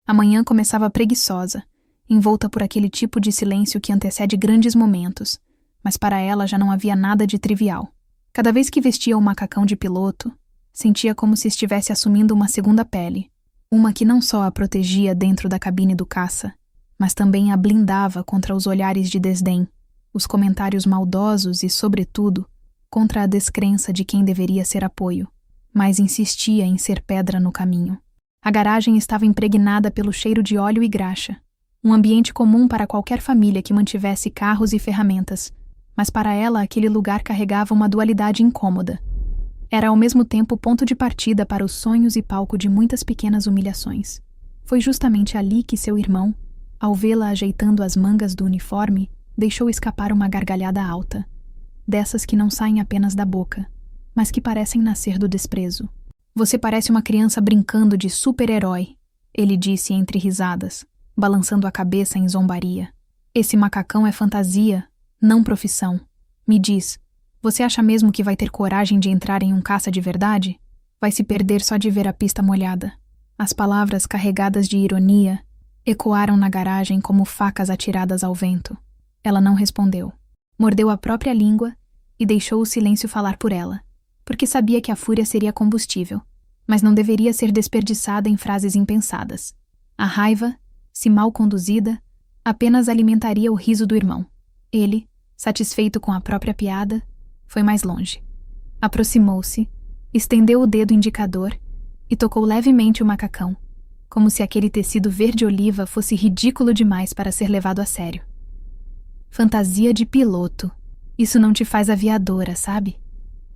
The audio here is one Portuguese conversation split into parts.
A manhã começava preguiçosa, envolta por aquele tipo de silêncio que antecede grandes momentos, mas para ela já não havia nada de trivial. Cada vez que vestia o macacão de piloto, sentia como se estivesse assumindo uma segunda pele, uma que não só a protegia dentro da cabine do caça, mas também a blindava contra os olhares de desdém, os comentários maldosos e, sobretudo, contra a descrença de quem deveria ser apoio, mas insistia em ser pedra no caminho. A garagem estava impregnada pelo cheiro de óleo e graxa, um ambiente comum para qualquer família que mantivesse carros e ferramentas, mas para ela aquele lugar carregava uma dualidade incômoda. Era ao mesmo tempo ponto de partida para os sonhos e palco de muitas pequenas humilhações. Foi justamente ali que seu irmão, ao vê-la ajeitando as mangas do uniforme, deixou escapar uma gargalhada alta, dessas que não saem apenas da boca, mas que parecem nascer do desprezo. "Você parece uma criança brincando de super-herói", ele disse entre risadas, balançando a cabeça em zombaria. "Esse macacão é fantasia, não profissão. Me diz, você acha mesmo que vai ter coragem de entrar em um caça de verdade? Vai se perder só de ver a pista molhada." As palavras carregadas de ironia ecoaram na garagem como facas atiradas ao vento. Ela não respondeu. Mordeu a própria língua e deixou o silêncio falar por ela, porque sabia que a fúria seria combustível, mas não deveria ser desperdiçada em frases impensadas. A raiva, se mal conduzida, apenas alimentaria o riso do irmão. Ele, satisfeito com a própria piada, foi mais longe. Aproximou-se, estendeu o dedo indicador e tocou levemente o macacão, como se aquele tecido verde-oliva fosse ridículo demais para ser levado a sério. "Fantasia de piloto. Isso não te faz aviadora, sabe?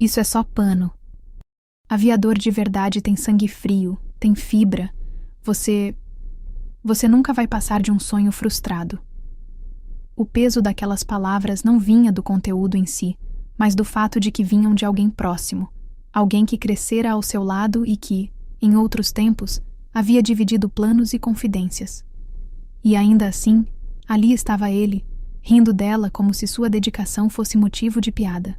Isso é só pano. Aviador de verdade tem sangue frio, tem fibra. Você nunca vai passar de um sonho frustrado." O peso daquelas palavras não vinha do conteúdo em si, mas do fato de que vinham de alguém próximo, alguém que crescera ao seu lado e que, em outros tempos, havia dividido planos e confidências. E ainda assim, ali estava ele, rindo dela como se sua dedicação fosse motivo de piada.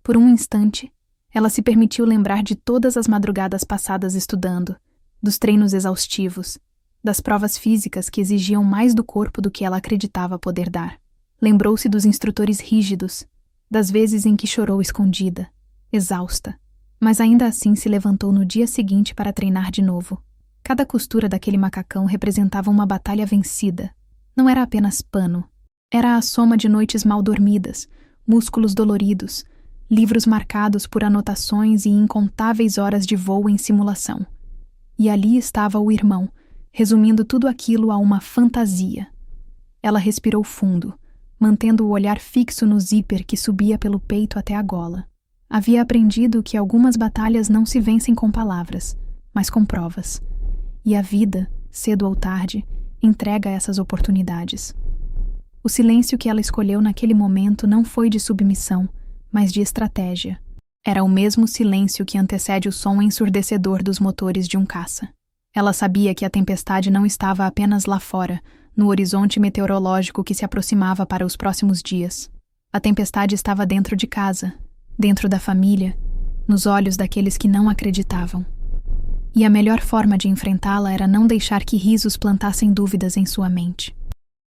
Por um instante, ela se permitiu lembrar de todas as madrugadas passadas estudando, dos treinos exaustivos, das provas físicas que exigiam mais do corpo do que ela acreditava poder dar. Lembrou-se dos instrutores rígidos, das vezes em que chorou escondida, exausta, mas ainda assim se levantou no dia seguinte para treinar de novo. Cada costura daquele macacão representava uma batalha vencida. Não era apenas pano. Era a soma de noites mal dormidas, músculos doloridos, livros marcados por anotações e incontáveis horas de voo em simulação. E ali estava o irmão, resumindo tudo aquilo a uma fantasia. Ela respirou fundo, mantendo o olhar fixo no zíper que subia pelo peito até a gola. Havia aprendido que algumas batalhas não se vencem com palavras, mas com provas. E a vida, cedo ou tarde, entrega essas oportunidades. O silêncio que ela escolheu naquele momento não foi de submissão, mas de estratégia. Era o mesmo silêncio que antecede o som ensurdecedor dos motores de um caça. Ela sabia que a tempestade não estava apenas lá fora, no horizonte meteorológico que se aproximava para os próximos dias. A tempestade estava dentro de casa, dentro da família, nos olhos daqueles que não acreditavam. E a melhor forma de enfrentá-la era não deixar que risos plantassem dúvidas em sua mente.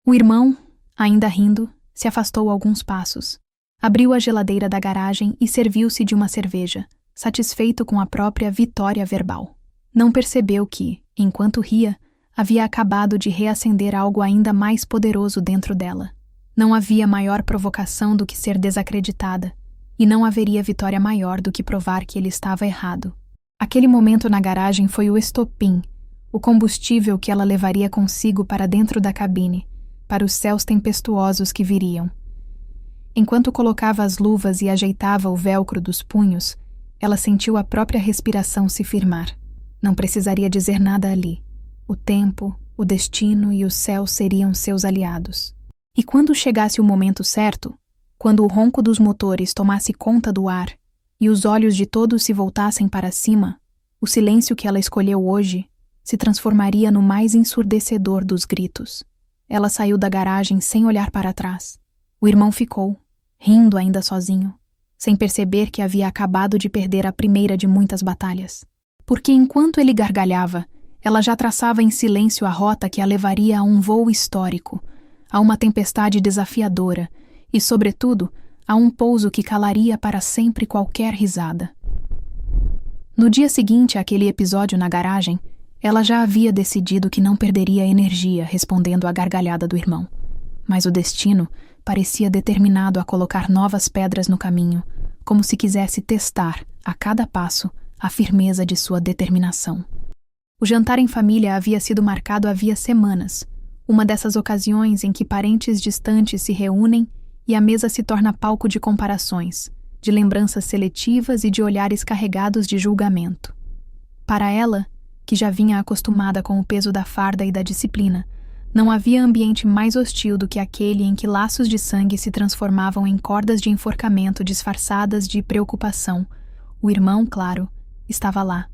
O irmão, ainda rindo, se afastou alguns passos. Abriu a geladeira da garagem e serviu-se de uma cerveja, satisfeito com a própria vitória verbal. Não percebeu que, enquanto ria, havia acabado de reacender algo ainda mais poderoso dentro dela. Não havia maior provocação do que ser desacreditada, e não haveria vitória maior do que provar que ele estava errado. Aquele momento na garagem foi o estopim, o combustível que ela levaria consigo para dentro da cabine, para os céus tempestuosos que viriam. Enquanto colocava as luvas e ajeitava o velcro dos punhos, ela sentiu a própria respiração se firmar. Não precisaria dizer nada ali. O tempo, o destino e o céu seriam seus aliados. E quando chegasse o momento certo, quando o ronco dos motores tomasse conta do ar e os olhos de todos se voltassem para cima, o silêncio que ela escolheu hoje se transformaria no mais ensurdecedor dos gritos. Ela saiu da garagem sem olhar para trás. O irmão ficou, rindo ainda sozinho, sem perceber que havia acabado de perder a primeira de muitas batalhas. Porque enquanto ele gargalhava, Ela já traçava em silêncio a rota que a levaria a um voo histórico, a uma tempestade desafiadora e, sobretudo, a um pouso que calaria para sempre qualquer risada. No dia seguinte àquele episódio na garagem, ela já havia decidido que não perderia energia respondendo à gargalhada do irmão. Mas o destino parecia determinado a colocar novas pedras no caminho, como se quisesse testar, a cada passo, a firmeza de sua determinação. O jantar em família havia sido marcado havia semanas, uma dessas ocasiões em que parentes distantes se reúnem e a mesa se torna palco de comparações, de lembranças seletivas e de olhares carregados de julgamento. Para ela, que já vinha acostumada com o peso da farda e da disciplina, não havia ambiente mais hostil do que aquele em que laços de sangue se transformavam em cordas de enforcamento disfarçadas de preocupação. O irmão, claro, estava lá.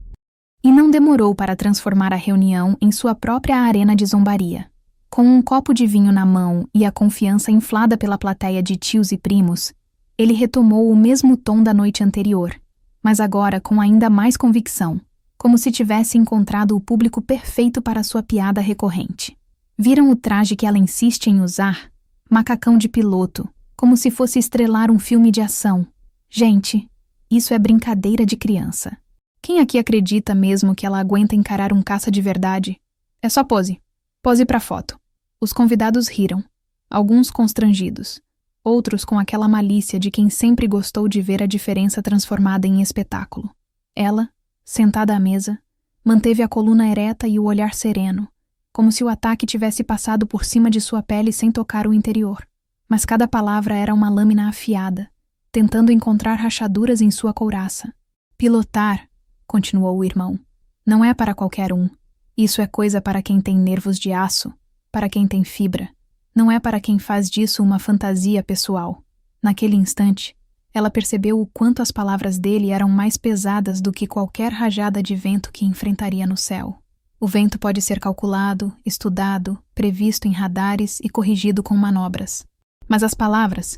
E não demorou para transformar a reunião em sua própria arena de zombaria. Com um copo de vinho na mão e a confiança inflada pela plateia de tios e primos, ele retomou o mesmo tom da noite anterior, mas agora com ainda mais convicção, como se tivesse encontrado o público perfeito para sua piada recorrente. Viram o traje que ela insiste em usar? Macacão de piloto, como se fosse estrelar um filme de ação. Gente, isso é brincadeira de criança. Quem aqui acredita mesmo que ela aguenta encarar um caça de verdade? É só pose. Pose pra foto. Os convidados riram, alguns constrangidos, outros com aquela malícia de quem sempre gostou de ver a diferença transformada em espetáculo. Ela, sentada à mesa, manteve a coluna ereta e o olhar sereno, como se o ataque tivesse passado por cima de sua pele sem tocar o interior. Mas cada palavra era uma lâmina afiada, tentando encontrar rachaduras em sua couraça. Pilotar, continuou o irmão, não é para qualquer um. Isso é coisa para quem tem nervos de aço, para quem tem fibra. Não é para quem faz disso uma fantasia pessoal. Naquele instante, ela percebeu o quanto as palavras dele eram mais pesadas do que qualquer rajada de vento que enfrentaria no céu. O vento pode ser calculado, estudado, previsto em radares e corrigido com manobras. Mas as palavras,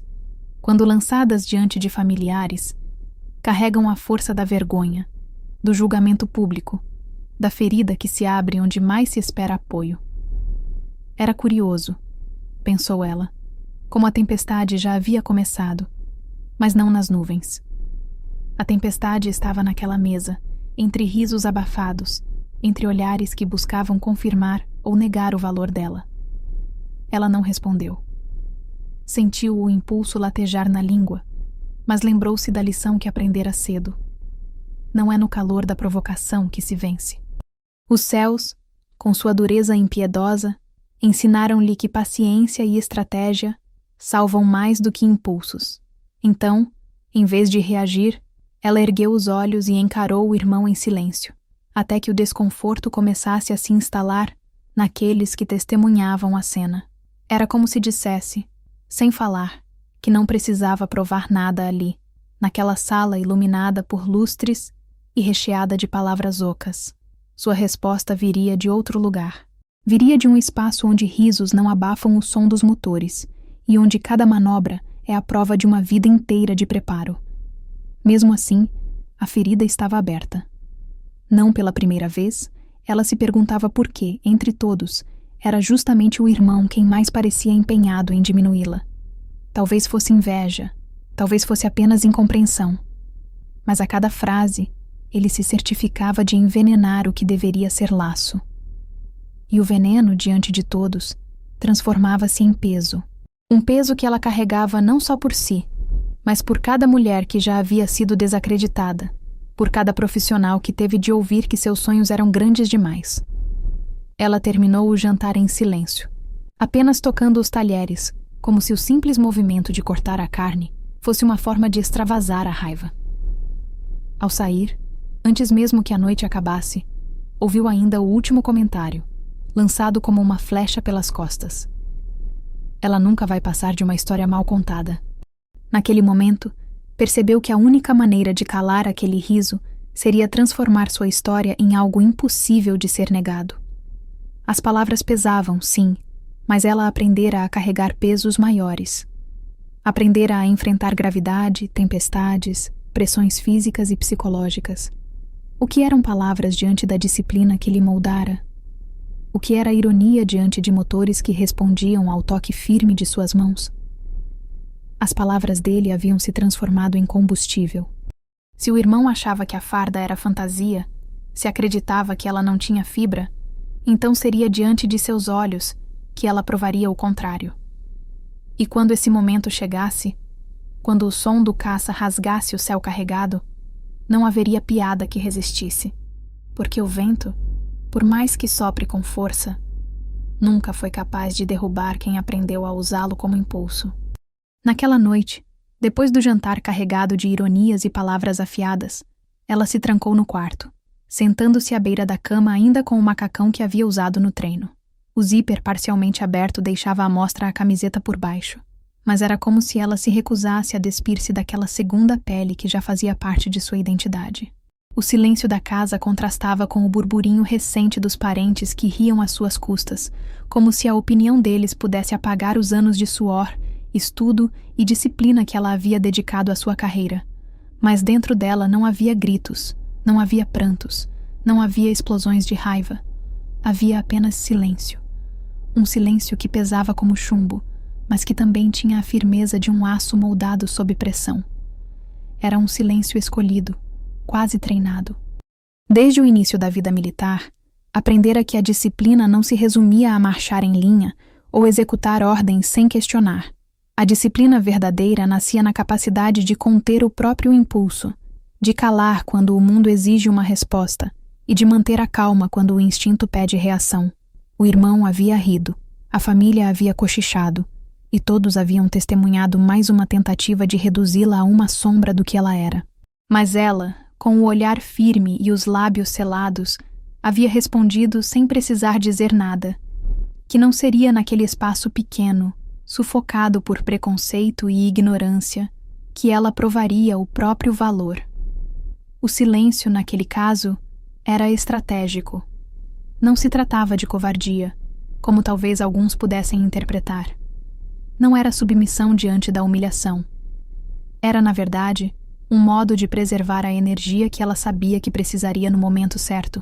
quando lançadas diante de familiares, carregam a força da vergonha, do julgamento público, da ferida que se abre onde mais se espera apoio. Era curioso, pensou ela, como a tempestade já havia começado, mas não nas nuvens. A tempestade estava naquela mesa, entre risos abafados, entre olhares que buscavam confirmar ou negar o valor dela. Ela não respondeu. Sentiu o impulso latejar na língua, mas lembrou-se da lição que aprendera cedo. Não é no calor da provocação que se vence. Os céus, com sua dureza impiedosa, ensinaram-lhe que paciência e estratégia salvam mais do que impulsos. Então, em vez de reagir, ela ergueu os olhos e encarou o irmão em silêncio, até que o desconforto começasse a se instalar naqueles que testemunhavam a cena. Era como se dissesse, sem falar, que não precisava provar nada ali, naquela sala iluminada por lustres e recheada de palavras ocas. Sua resposta viria de outro lugar. Viria de um espaço onde risos não abafam o som dos motores e onde cada manobra é a prova de uma vida inteira de preparo. Mesmo assim, a ferida estava aberta. Não pela primeira vez, ela se perguntava por que, entre todos, era justamente o irmão quem mais parecia empenhado em diminuí-la. Talvez fosse inveja, talvez fosse apenas incompreensão. Mas a cada frase, ele se certificava de envenenar o que deveria ser laço. E o veneno, diante de todos, transformava-se em peso. Um peso que ela carregava não só por si, mas por cada mulher que já havia sido desacreditada, por cada profissional que teve de ouvir que seus sonhos eram grandes demais. Ela terminou o jantar em silêncio, apenas tocando os talheres, como se o simples movimento de cortar a carne fosse uma forma de extravasar a raiva. Ao sair, antes mesmo que a noite acabasse, ouviu ainda o último comentário, lançado como uma flecha pelas costas. Ela nunca vai passar de uma história mal contada. Naquele momento, percebeu que a única maneira de calar aquele riso seria transformar sua história em algo impossível de ser negado. As palavras pesavam, sim, mas ela aprendera a carregar pesos maiores. Aprendera a enfrentar gravidade, tempestades, pressões físicas e psicológicas. O que eram palavras diante da disciplina que lhe moldara? O que era ironia diante de motores que respondiam ao toque firme de suas mãos? As palavras dele haviam se transformado em combustível. Se o irmão achava que a farda era fantasia, se acreditava que ela não tinha fibra, então seria diante de seus olhos que ela provaria o contrário. E quando esse momento chegasse, quando o som do caça rasgasse o céu carregado, não haveria piada que resistisse, porque o vento, por mais que sopre com força, nunca foi capaz de derrubar quem aprendeu a usá-lo como impulso. Naquela noite, depois do jantar carregado de ironias e palavras afiadas, ela se trancou no quarto, sentando-se à beira da cama ainda com o macacão que havia usado no treino. O zíper parcialmente aberto deixava à mostra a camiseta por baixo, mas era como se ela se recusasse a despir-se daquela segunda pele que já fazia parte de sua identidade. O silêncio da casa contrastava com o burburinho recente dos parentes que riam às suas custas, como se a opinião deles pudesse apagar os anos de suor, estudo e disciplina que ela havia dedicado à sua carreira. Mas dentro dela não havia gritos, não havia prantos, não havia explosões de raiva. Havia apenas silêncio. Um silêncio que pesava como chumbo, mas que também tinha a firmeza de um aço moldado sob pressão. Era um silêncio escolhido, quase treinado. Desde o início da vida militar, aprendera que a disciplina não se resumia a marchar em linha ou executar ordens sem questionar. A disciplina verdadeira nascia na capacidade de conter o próprio impulso, de calar quando o mundo exige uma resposta e de manter a calma quando o instinto pede reação. O irmão havia rido, a família havia cochichado, e todos haviam testemunhado mais uma tentativa de reduzi-la a uma sombra do que ela era. Mas ela, com o olhar firme e os lábios selados, havia respondido sem precisar dizer nada, que não seria naquele espaço pequeno, sufocado por preconceito e ignorância, que ela provaria o próprio valor. O silêncio, naquele caso, era estratégico. Não se tratava de covardia, como talvez alguns pudessem interpretar. Não era submissão diante da humilhação. Era, na verdade, um modo de preservar a energia que ela sabia que precisaria no momento certo.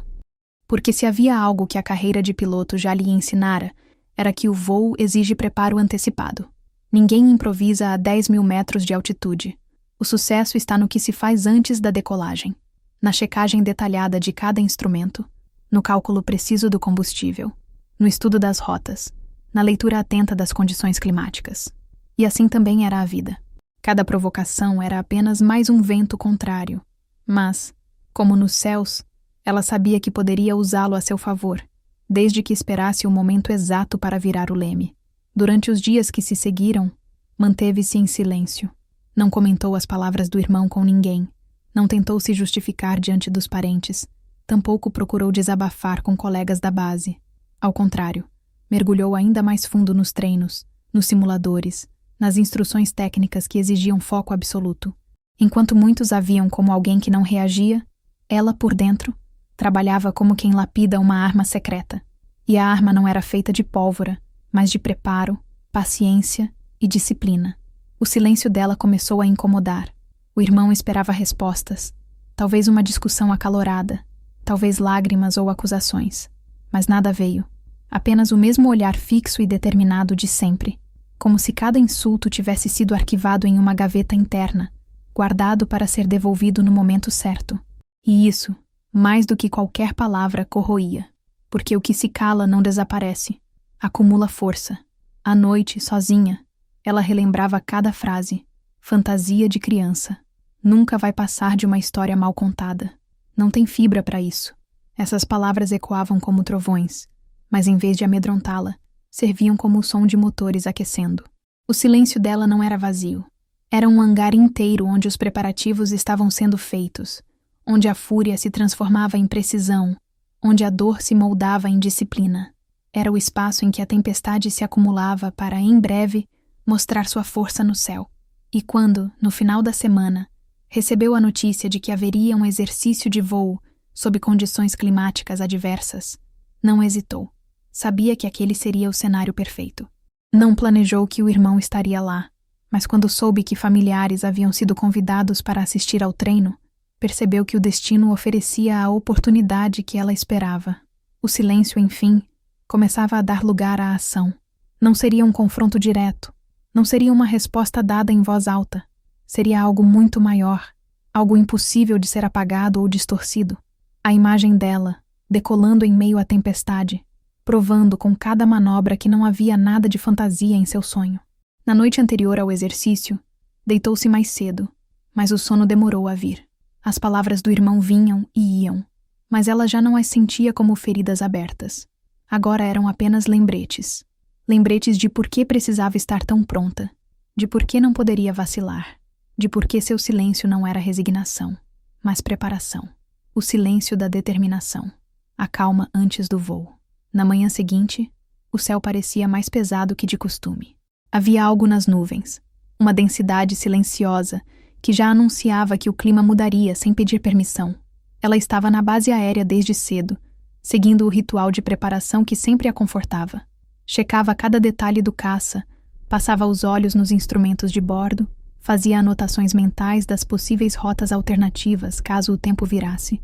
Porque se havia algo que a carreira de piloto já lhe ensinara, era que o voo exige preparo antecipado. Ninguém improvisa a 10.000 metros de altitude. O sucesso está no que se faz antes da decolagem, na checagem detalhada de cada instrumento, no cálculo preciso do combustível, no estudo das rotas, na leitura atenta das condições climáticas. E assim também era a vida. Cada provocação era apenas mais um vento contrário, mas, como nos céus, ela sabia que poderia usá-lo a seu favor, desde que esperasse o momento exato para virar o leme. Durante os dias que se seguiram, manteve-se em silêncio. Não comentou as palavras do irmão com ninguém, não tentou se justificar diante dos parentes, tampouco procurou desabafar com colegas da base. Ao contrário, mergulhou ainda mais fundo nos treinos, nos simuladores, nas instruções técnicas que exigiam foco absoluto. Enquanto muitos a viam como alguém que não reagia, ela, por dentro, trabalhava como quem lapida uma arma secreta. E a arma não era feita de pólvora, mas de preparo, paciência e disciplina. O silêncio dela começou a incomodar. O irmão esperava respostas, talvez uma discussão acalorada, talvez lágrimas ou acusações. Mas nada veio. Apenas o mesmo olhar fixo e determinado de sempre, como se cada insulto tivesse sido arquivado em uma gaveta interna, guardado para ser devolvido no momento certo. E isso, mais do que qualquer palavra, corroía, porque o que se cala não desaparece, acumula força. À noite, sozinha, ela relembrava cada frase, fantasia de criança. Nunca vai passar de uma história mal contada. Não tem fibra para isso. Essas palavras ecoavam como trovões, mas em vez de amedrontá-la, serviam como o som de motores aquecendo. O silêncio dela não era vazio. Era um hangar inteiro onde os preparativos estavam sendo feitos, onde a fúria se transformava em precisão, onde a dor se moldava em disciplina. Era o espaço em que a tempestade se acumulava para, em breve, mostrar sua força no céu. E quando, no final da semana, recebeu a notícia de que haveria um exercício de voo sob condições climáticas adversas, não hesitou. Sabia que aquele seria o cenário perfeito. Não planejou que o irmão estaria lá, mas quando soube que familiares haviam sido convidados para assistir ao treino, Percebeu que o destino oferecia a oportunidade que ela esperava. O silêncio, enfim, começava a dar lugar à ação. Não seria um confronto direto. Não seria uma resposta dada em voz alta. Seria algo muito maior, algo impossível de ser apagado ou distorcido. A imagem dela, decolando em meio à tempestade, provando com cada manobra que não havia nada de fantasia em seu sonho. Na noite anterior ao exercício, deitou-se mais cedo, mas o sono demorou a vir. As palavras do irmão vinham e iam, mas ela já não as sentia como feridas abertas. Agora eram apenas lembretes. Lembretes de por que precisava estar tão pronta, de por que não poderia vacilar, de por que seu silêncio não era resignação, mas preparação. O silêncio da determinação, a calma antes do voo. Na manhã seguinte, o céu parecia mais pesado que de costume. Havia algo nas nuvens, uma densidade silenciosa que já anunciava que o clima mudaria sem pedir permissão. Ela estava na base aérea desde cedo, seguindo o ritual de preparação que sempre a confortava. Checava cada detalhe do caça, passava os olhos nos instrumentos de bordo, fazia anotações mentais das possíveis rotas alternativas caso o tempo virasse.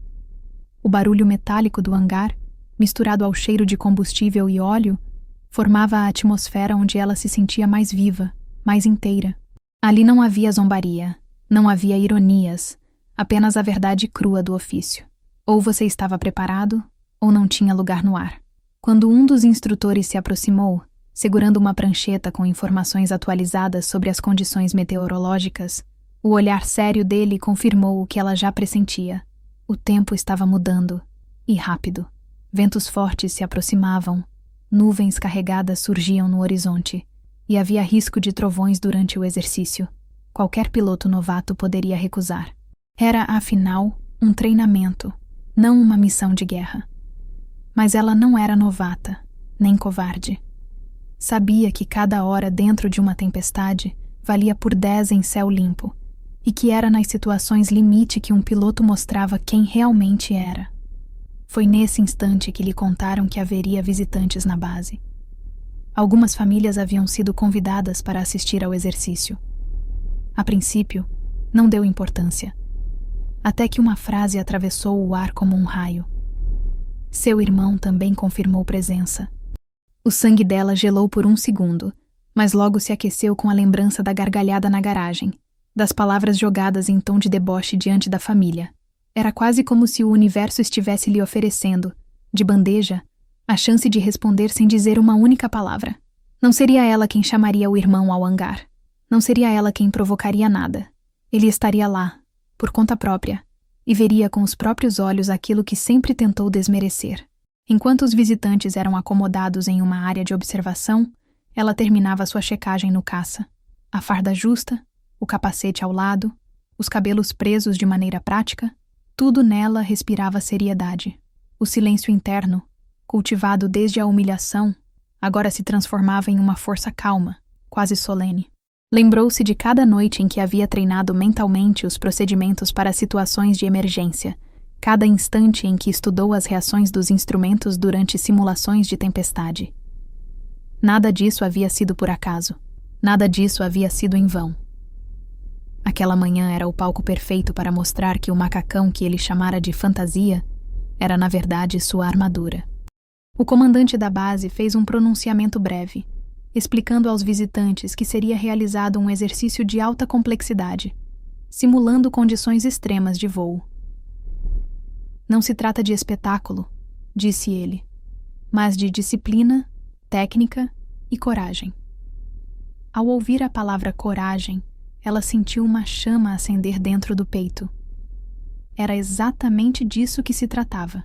O barulho metálico do hangar, misturado ao cheiro de combustível e óleo, formava a atmosfera onde ela se sentia mais viva, mais inteira. Ali não havia zombaria, não havia ironias, apenas a verdade crua do ofício. Ou você estava preparado, ou não tinha lugar no ar. Quando um dos instrutores se aproximou, segurando uma prancheta com informações atualizadas sobre as condições meteorológicas, o olhar sério dele confirmou o que ela já pressentia. O tempo estava mudando, e rápido. Ventos fortes se aproximavam, nuvens carregadas surgiam no horizonte, e havia risco de trovões durante o exercício. Qualquer piloto novato poderia recusar. Era, afinal, um treinamento, não uma missão de guerra. Mas ela não era novata, nem covarde. Sabia que cada hora dentro de uma tempestade valia por 10 em céu limpo, e que era nas situações limite que um piloto mostrava quem realmente era. Foi nesse instante que lhe contaram que haveria visitantes na base. Algumas famílias haviam sido convidadas para assistir ao exercício. A princípio, não deu importância, até que uma frase atravessou o ar como um raio. Seu irmão também confirmou presença. O sangue dela gelou por um segundo, mas logo se aqueceu com a lembrança da gargalhada na garagem, das palavras jogadas em tom de deboche diante da família. Era quase como se o universo estivesse lhe oferecendo, de bandeja, a chance de responder sem dizer uma única palavra. Não seria ela quem chamaria o irmão ao hangar. Não seria ela quem provocaria nada. Ele estaria lá, por conta própria, e veria com os próprios olhos aquilo que sempre tentou desmerecer. Enquanto os visitantes eram acomodados em uma área de observação, ela terminava sua checagem no caça. A farda justa, o capacete ao lado, os cabelos presos de maneira prática, tudo nela respirava seriedade. O silêncio interno, cultivado desde a humilhação, agora se transformava em uma força calma, quase solene. Lembrou-se de cada noite em que havia treinado mentalmente os procedimentos para situações de emergência, cada instante em que estudou as reações dos instrumentos durante simulações de tempestade. Nada disso havia sido por acaso. Nada disso havia sido em vão. Aquela manhã era o palco perfeito para mostrar que o macacão que ele chamara de fantasia era, na verdade, sua armadura. O comandante da base fez um pronunciamento breve, explicando aos visitantes que seria realizado um exercício de alta complexidade, simulando condições extremas de voo. Não se trata de espetáculo, disse ele, mas de disciplina, técnica e coragem. Ao ouvir a palavra coragem, ela sentiu uma chama acender dentro do peito. Era exatamente disso que se tratava.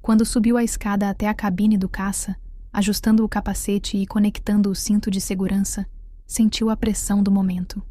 Quando subiu a escada até a cabine do caça, ajustando o capacete e conectando o cinto de segurança, sentiu a pressão do momento.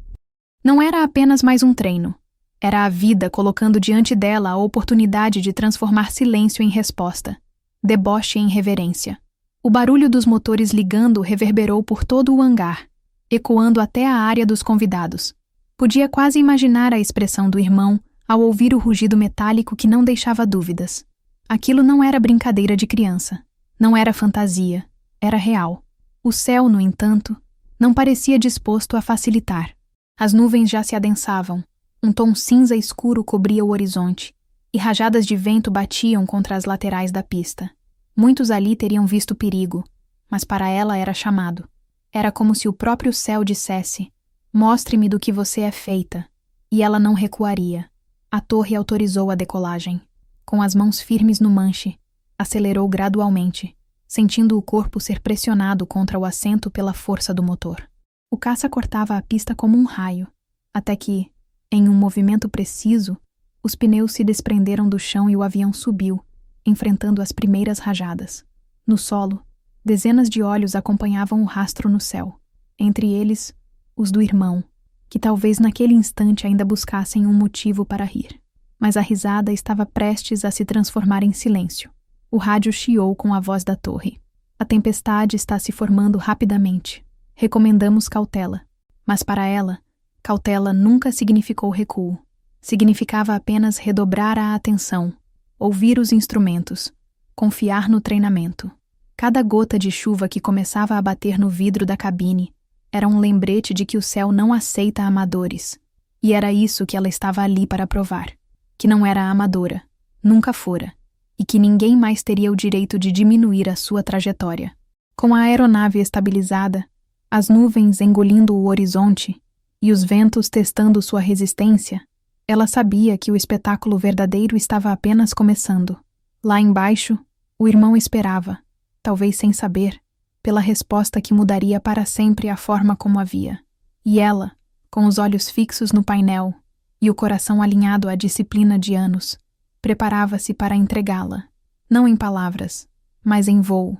Não era apenas mais um treino. Era a vida colocando diante dela a oportunidade de transformar silêncio em resposta, deboche em reverência. O barulho dos motores ligando reverberou por todo o hangar, ecoando até a área dos convidados. Podia quase imaginar a expressão do irmão ao ouvir o rugido metálico que não deixava dúvidas. Aquilo não era brincadeira de criança. Não era fantasia. Era real. O céu, no entanto, não parecia disposto a facilitar. As nuvens já se adensavam, Um tom cinza escuro cobria o horizonte, e rajadas de vento batiam contra as laterais da pista. Muitos ali teriam visto perigo, mas para ela era chamado. Era como se o próprio céu dissesse: "Mostre-me do que você é feita." E ela não recuaria. A torre autorizou a decolagem. Com as mãos firmes no manche, acelerou gradualmente, sentindo o corpo ser pressionado contra o assento pela força do motor. O caça cortava a pista como um raio, até que, em um movimento preciso, os pneus se desprenderam do chão e o avião subiu, enfrentando as primeiras rajadas. No solo, dezenas de olhos acompanhavam o rastro no céu, entre eles, os do irmão, que talvez naquele instante ainda buscassem um motivo para rir. Mas a risada estava prestes a se transformar em silêncio. O rádio chiou com a voz da torre. "A tempestade está se formando rapidamente. Recomendamos cautela." Mas para ela, cautela nunca significou recuo. Significava apenas redobrar a atenção, ouvir os instrumentos, confiar no treinamento. Cada gota de chuva que começava a bater no vidro da cabine era um lembrete de que o céu não aceita amadores. E era isso que ela estava ali para provar. Que não era amadora, nunca fora, e que ninguém mais teria o direito de diminuir a sua trajetória. Com a aeronave estabilizada, as nuvens engolindo o horizonte e os ventos testando sua resistência, ela sabia que o espetáculo verdadeiro estava apenas começando. Lá embaixo, o irmão esperava, talvez sem saber, pela resposta que mudaria para sempre a forma como a via. E ela, com os olhos fixos no painel e o coração alinhado à disciplina de anos, preparava-se para entregá-la, não em palavras, mas em voo.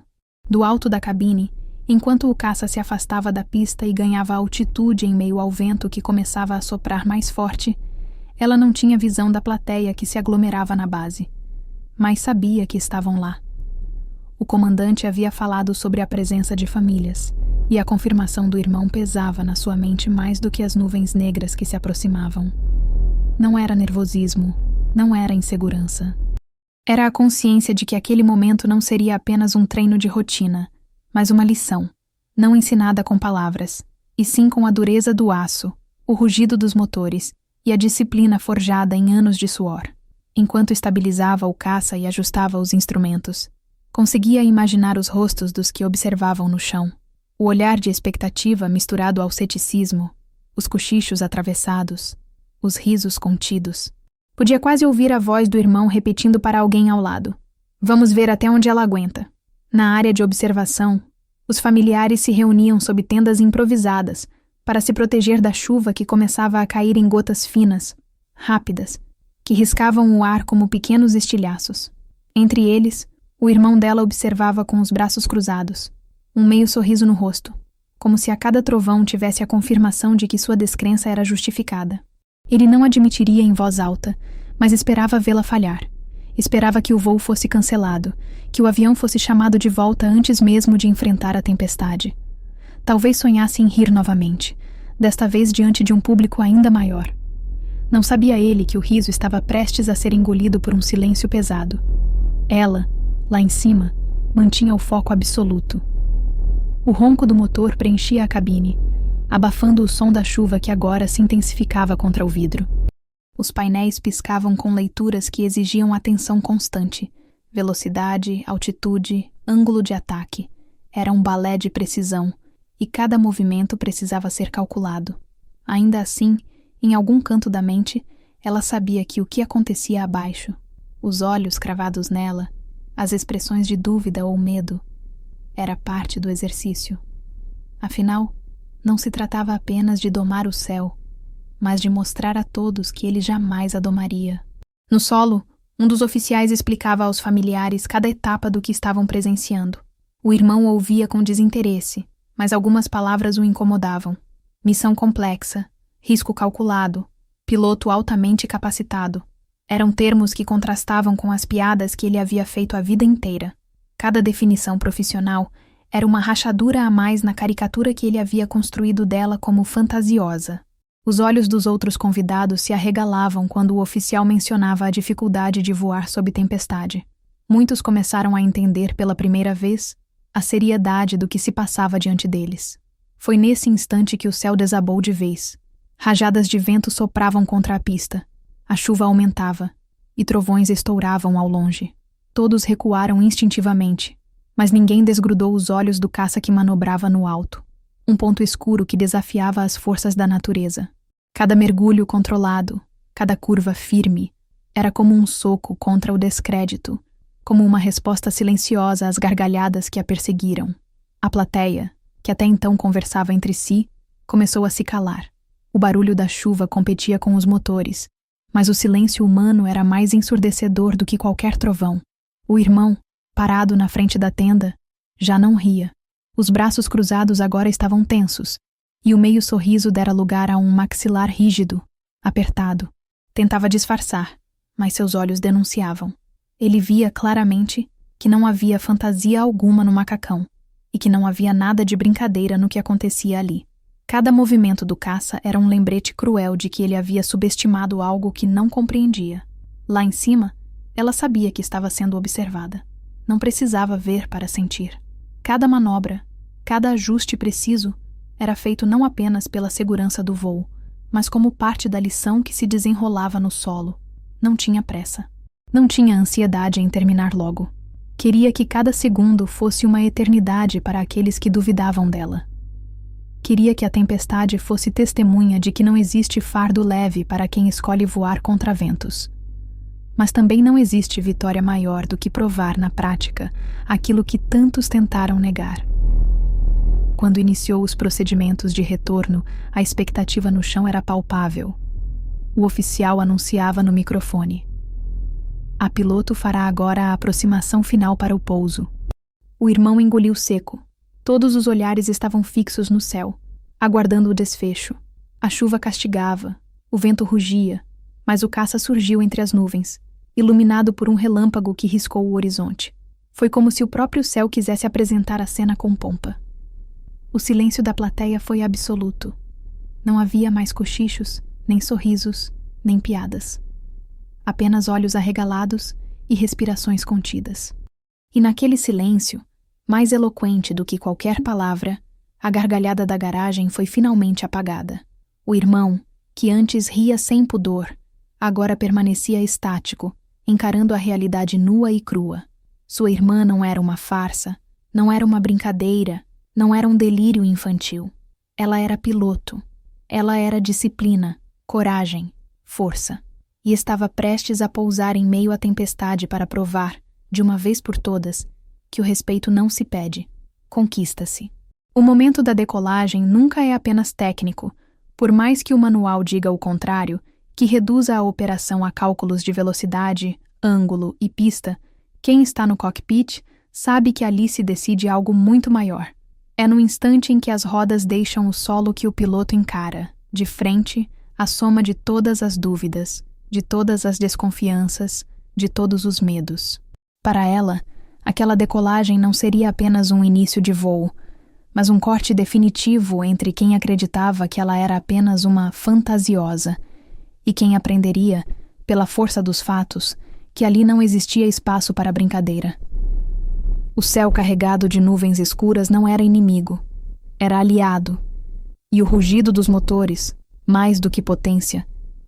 Do alto da cabine, enquanto o caça se afastava da pista e ganhava altitude em meio ao vento que começava a soprar mais forte, ela não tinha visão da plateia que se aglomerava na base, mas sabia que estavam lá. O comandante havia falado sobre a presença de famílias, e a confirmação do irmão pesava na sua mente mais do que as nuvens negras que se aproximavam. Não era nervosismo, não era insegurança. Era a consciência de que aquele momento não seria apenas um treino de rotina, mas uma lição, não ensinada com palavras, e sim com a dureza do aço, o rugido dos motores e a disciplina forjada em anos de suor. Enquanto estabilizava o caça e ajustava os instrumentos, conseguia imaginar os rostos dos que observavam no chão, o olhar de expectativa misturado ao ceticismo, os cochichos atravessados, os risos contidos. Podia quase ouvir a voz do irmão repetindo para alguém ao lado: "Vamos ver até onde ela aguenta." Na área de observação, os familiares se reuniam sob tendas improvisadas para se proteger da chuva que começava a cair em gotas finas, rápidas, que riscavam o ar como pequenos estilhaços. Entre eles, o irmão dela observava com os braços cruzados, um meio sorriso no rosto, como se a cada trovão tivesse a confirmação de que sua descrença era justificada. Ele não admitiria em voz alta, mas esperava vê-la falhar. Esperava que o voo fosse cancelado, que o avião fosse chamado de volta antes mesmo de enfrentar a tempestade. Talvez sonhasse em rir novamente, desta vez diante de um público ainda maior. Não sabia ele que o riso estava prestes a ser engolido por um silêncio pesado. Ela, lá em cima, mantinha o foco absoluto. O ronco do motor preenchia a cabine, abafando o som da chuva que agora se intensificava contra o vidro. Os painéis piscavam com leituras que exigiam atenção constante. Velocidade, altitude, ângulo de ataque. Era um balé de precisão, e cada movimento precisava ser calculado. Ainda assim, em algum canto da mente, ela sabia que o que acontecia abaixo, os olhos cravados nela, as expressões de dúvida ou medo, era parte do exercício. Afinal, não se tratava apenas de domar o céu, mas de mostrar a todos que ele jamais a domaria. No solo, um dos oficiais explicava aos familiares cada etapa do que estavam presenciando. O irmão ouvia com desinteresse, mas algumas palavras o incomodavam. Missão complexa, risco calculado, piloto altamente capacitado. Eram termos que contrastavam com as piadas que ele havia feito a vida inteira. Cada definição profissional era uma rachadura a mais na caricatura que ele havia construído dela como fantasiosa. Os olhos dos outros convidados se arregalavam quando o oficial mencionava a dificuldade de voar sob tempestade. Muitos começaram a entender pela primeira vez a seriedade do que se passava diante deles. Foi nesse instante que o céu desabou de vez. Rajadas de vento sopravam contra a pista. A chuva aumentava, e trovões estouravam ao longe. Todos recuaram instintivamente, mas ninguém desgrudou os olhos do caça que manobrava no alto. Um ponto escuro que desafiava as forças da natureza. Cada mergulho controlado, cada curva firme, era como um soco contra o descrédito, como uma resposta silenciosa às gargalhadas que a perseguiram. A plateia, que até então conversava entre si, começou a se calar. O barulho da chuva competia com os motores, mas o silêncio humano era mais ensurdecedor do que qualquer trovão. O irmão, parado na frente da tenda, já não ria. Os braços cruzados agora estavam tensos, e o meio sorriso dera lugar a um maxilar rígido, apertado. Tentava disfarçar, mas seus olhos denunciavam. Ele via claramente que não havia fantasia alguma no macacão, e que não havia nada de brincadeira no que acontecia ali. Cada movimento do caça era um lembrete cruel de que ele havia subestimado algo que não compreendia. Lá em cima, ela sabia que estava sendo observada. Não precisava ver para sentir. Cada manobra, cada ajuste preciso, era feito não apenas pela segurança do voo, mas como parte da lição que se desenrolava no solo. Não tinha pressa. Não tinha ansiedade em terminar logo. Queria que cada segundo fosse uma eternidade para aqueles que duvidavam dela. Queria que a tempestade fosse testemunha de que não existe fardo leve para quem escolhe voar contra ventos. Mas também não existe vitória maior do que provar na prática aquilo que tantos tentaram negar. Quando iniciou os procedimentos de retorno, a expectativa no chão era palpável. O oficial anunciava no microfone: "A piloto fará agora a aproximação final para o pouso." O irmão engoliu seco. Todos os olhares estavam fixos no céu, aguardando o desfecho. A chuva castigava, o vento rugia, mas o caça surgiu entre as nuvens, iluminado por um relâmpago que riscou o horizonte. Foi como se o próprio céu quisesse apresentar a cena com pompa. O silêncio da plateia foi absoluto. Não havia mais cochichos, nem sorrisos, nem piadas. Apenas olhos arregalados e respirações contidas. E naquele silêncio, mais eloquente do que qualquer palavra, a gargalhada da garagem foi finalmente apagada. O irmão, que antes ria sem pudor, agora permanecia estático, encarando a realidade nua e crua. Sua irmã não era uma farsa, não era uma brincadeira, não era um delírio infantil. Ela era piloto. Ela era disciplina, coragem, força. E estava prestes a pousar em meio à tempestade para provar, de uma vez por todas, que o respeito não se pede, conquista-se. O momento da decolagem nunca é apenas técnico, por mais que o manual diga o contrário, que reduza a operação a cálculos de velocidade, ângulo e pista. Quem está no cockpit sabe que ali se decide algo muito maior. É no instante em que as rodas deixam o solo que o piloto encara, de frente, a soma de todas as dúvidas, de todas as desconfianças, de todos os medos. Para ela, aquela decolagem não seria apenas um início de voo, mas um corte definitivo entre quem acreditava que ela era apenas uma fantasiosa e quem aprenderia, pela força dos fatos, que ali não existia espaço para brincadeira. O céu carregado de nuvens escuras não era inimigo, era aliado, e o rugido dos motores, mais do que potência,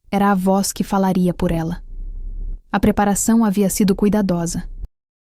era a voz que falaria por ela. A preparação havia sido cuidadosa.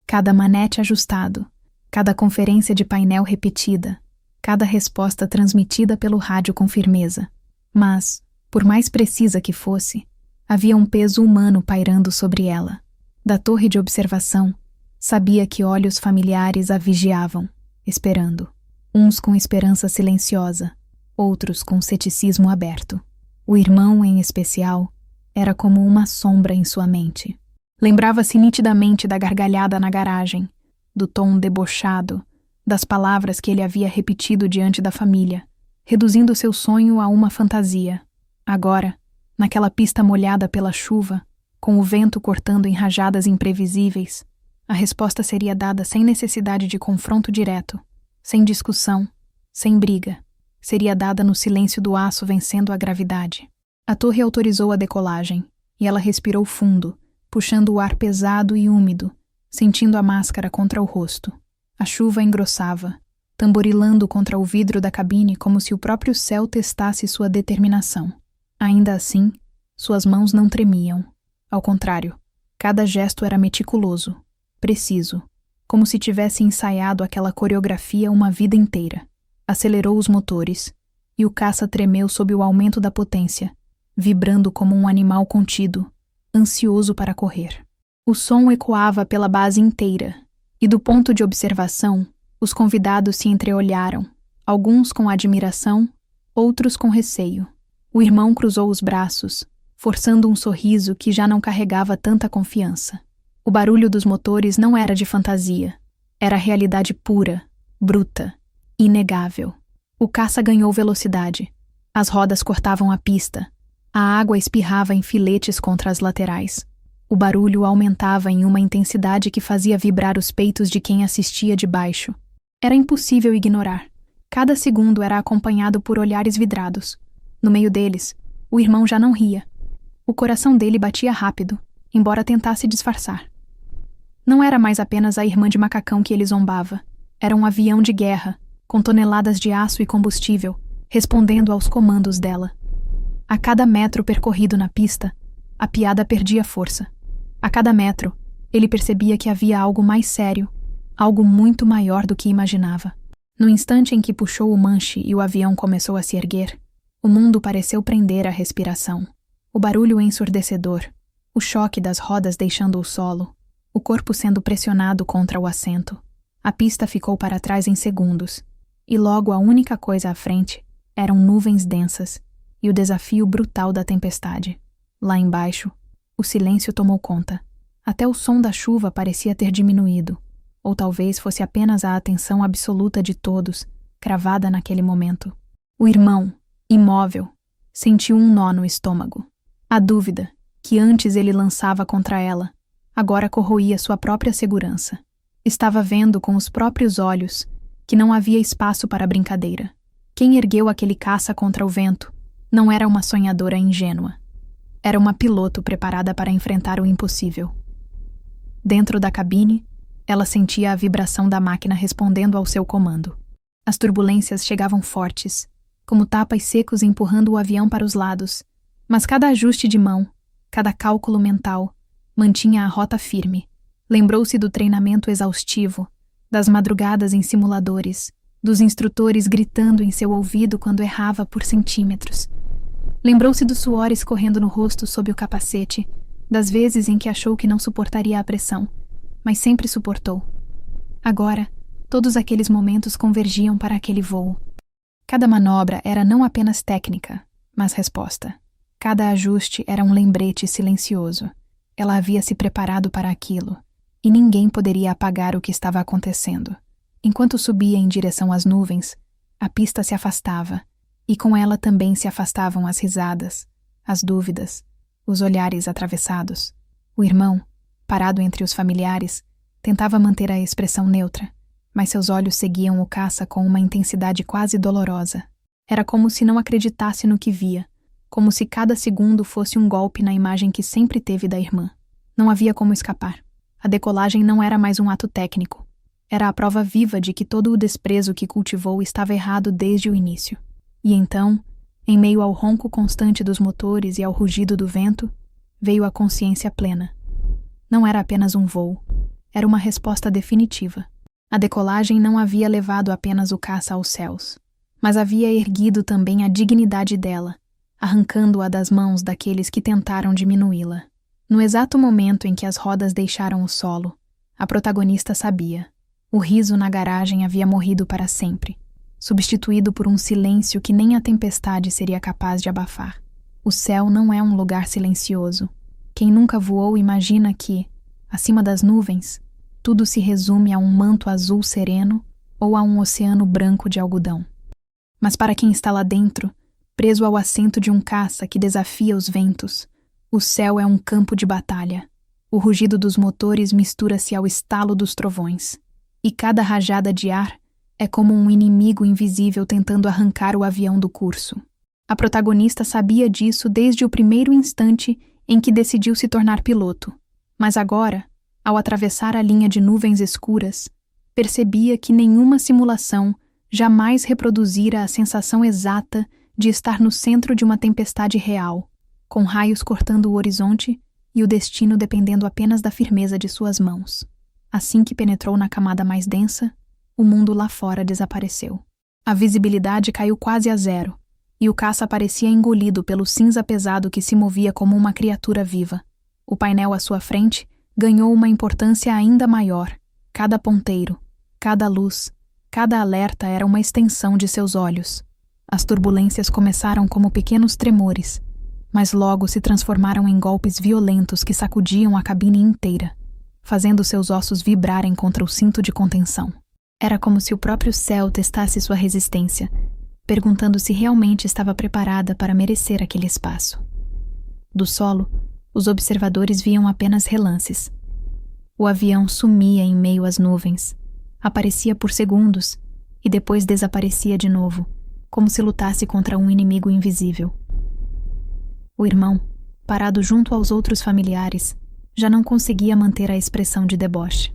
Cada manete ajustado, cada conferência de painel repetida, cada resposta transmitida pelo rádio com firmeza. Mas, por mais precisa que fosse, havia um peso humano pairando sobre ela. Da torre de observação, sabia que olhos familiares a vigiavam, esperando. Uns com esperança silenciosa, outros com ceticismo aberto. O irmão, em especial, era como uma sombra em sua mente. Lembrava-se nitidamente da gargalhada na garagem, do tom debochado, das palavras que ele havia repetido diante da família, reduzindo seu sonho a uma fantasia. Agora, naquela pista molhada pela chuva, com o vento cortando em rajadas imprevisíveis, a resposta seria dada sem necessidade de confronto direto, sem discussão, sem briga. Seria dada no silêncio do aço vencendo a gravidade. A torre autorizou a decolagem, e ela respirou fundo, puxando o ar pesado e úmido, sentindo a máscara contra o rosto. A chuva engrossava, tamborilando contra o vidro da cabine como se o próprio céu testasse sua determinação. Ainda assim, suas mãos não tremiam. Ao contrário, cada gesto era meticuloso, preciso, como se tivesse ensaiado aquela coreografia uma vida inteira. Acelerou os motores, e o caça tremeu sob o aumento da potência, vibrando como um animal contido, ansioso para correr. O som ecoava pela base inteira, e do ponto de observação, os convidados se entreolharam, alguns com admiração, outros com receio. O irmão cruzou os braços, forçando um sorriso que já não carregava tanta confiança. O barulho dos motores não era de fantasia, era realidade pura, bruta, inegável. O caça ganhou velocidade. As rodas cortavam a pista. A água espirrava em filetes contra as laterais. O barulho aumentava em uma intensidade que fazia vibrar os peitos de quem assistia de baixo. Era impossível ignorar. Cada segundo era acompanhado por olhares vidrados. No meio deles, o irmão já não ria. O coração dele batia rápido, embora tentasse disfarçar. Não era mais apenas a irmã de macacão que ele zombava. Era um avião de guerra, com toneladas de aço e combustível, respondendo aos comandos dela. A cada metro percorrido na pista, a piada perdia força. A cada metro, ele percebia que havia algo mais sério, algo muito maior do que imaginava. No instante em que puxou o manche e o avião começou a se erguer, o mundo pareceu prender a respiração. O barulho ensurdecedor, o choque das rodas deixando o solo, o corpo sendo pressionado contra o assento. A pista ficou para trás em segundos, e logo a única coisa à frente eram nuvens densas e o desafio brutal da tempestade. Lá embaixo, o silêncio tomou conta. Até o som da chuva parecia ter diminuído, ou talvez fosse apenas a atenção absoluta de todos, cravada naquele momento. O irmão, imóvel, sentiu um nó no estômago. A dúvida, que antes ele lançava contra ela, agora corroía sua própria segurança. Estava vendo com os próprios olhos que não havia espaço para brincadeira. Quem ergueu aquele caça contra o vento não era uma sonhadora ingênua. Era uma piloto preparada para enfrentar o impossível. Dentro da cabine, ela sentia a vibração da máquina respondendo ao seu comando. As turbulências chegavam fortes, como tapas secos empurrando o avião para os lados, mas cada ajuste de mão, cada cálculo mental, mantinha a rota firme. Lembrou-se do treinamento exaustivo, das madrugadas em simuladores, dos instrutores gritando em seu ouvido quando errava por centímetros. Lembrou-se do suor escorrendo no rosto sob o capacete, das vezes em que achou que não suportaria a pressão, mas sempre suportou. Agora, todos aqueles momentos convergiam para aquele voo. Cada manobra era não apenas técnica, mas resposta. Cada ajuste era um lembrete silencioso. Ela havia se preparado para aquilo, e ninguém poderia apagar o que estava acontecendo. Enquanto subia em direção às nuvens, a pista se afastava, e com ela também se afastavam as risadas, as dúvidas, os olhares atravessados. O irmão, parado entre os familiares, tentava manter a expressão neutra, mas seus olhos seguiam o caça com uma intensidade quase dolorosa. Era como se não acreditasse no que via, como se cada segundo fosse um golpe na imagem que sempre teve da irmã. Não havia como escapar. A decolagem não era mais um ato técnico. Era a prova viva de que todo o desprezo que cultivou estava errado desde o início. E então, em meio ao ronco constante dos motores e ao rugido do vento, veio a consciência plena. Não era apenas um voo. Era uma resposta definitiva. A decolagem não havia levado apenas o caça aos céus, mas havia erguido também a dignidade dela, arrancando-a das mãos daqueles que tentaram diminuí-la. No exato momento em que as rodas deixaram o solo, a protagonista sabia. O riso na garagem havia morrido para sempre, substituído por um silêncio que nem a tempestade seria capaz de abafar. O céu não é um lugar silencioso. Quem nunca voou imagina que, acima das nuvens, tudo se resume a um manto azul sereno ou a um oceano branco de algodão. Mas para quem está lá dentro, preso ao assento de um caça que desafia os ventos, o céu é um campo de batalha. O rugido dos motores mistura-se ao estalo dos trovões, e cada rajada de ar é como um inimigo invisível tentando arrancar o avião do curso. A protagonista sabia disso desde o primeiro instante em que decidiu se tornar piloto, mas agora, ao atravessar a linha de nuvens escuras, percebia que nenhuma simulação jamais reproduzira a sensação exata de estar no centro de uma tempestade real, com raios cortando o horizonte e o destino dependendo apenas da firmeza de suas mãos. Assim que penetrou na camada mais densa, o mundo lá fora desapareceu. A visibilidade caiu quase a zero, e o caça parecia engolido pelo cinza pesado que se movia como uma criatura viva. O painel à sua frente ganhou uma importância ainda maior. Cada ponteiro, cada luz, cada alerta era uma extensão de seus olhos. As turbulências começaram como pequenos tremores, mas logo se transformaram em golpes violentos que sacudiam a cabine inteira, fazendo seus ossos vibrarem contra o cinto de contenção. Era como se o próprio céu testasse sua resistência, perguntando se realmente estava preparada para merecer aquele espaço. Do solo, os observadores viam apenas relances. O avião sumia em meio às nuvens, aparecia por segundos e depois desaparecia de novo, como se lutasse contra um inimigo invisível. O irmão, parado junto aos outros familiares, já não conseguia manter a expressão de deboche.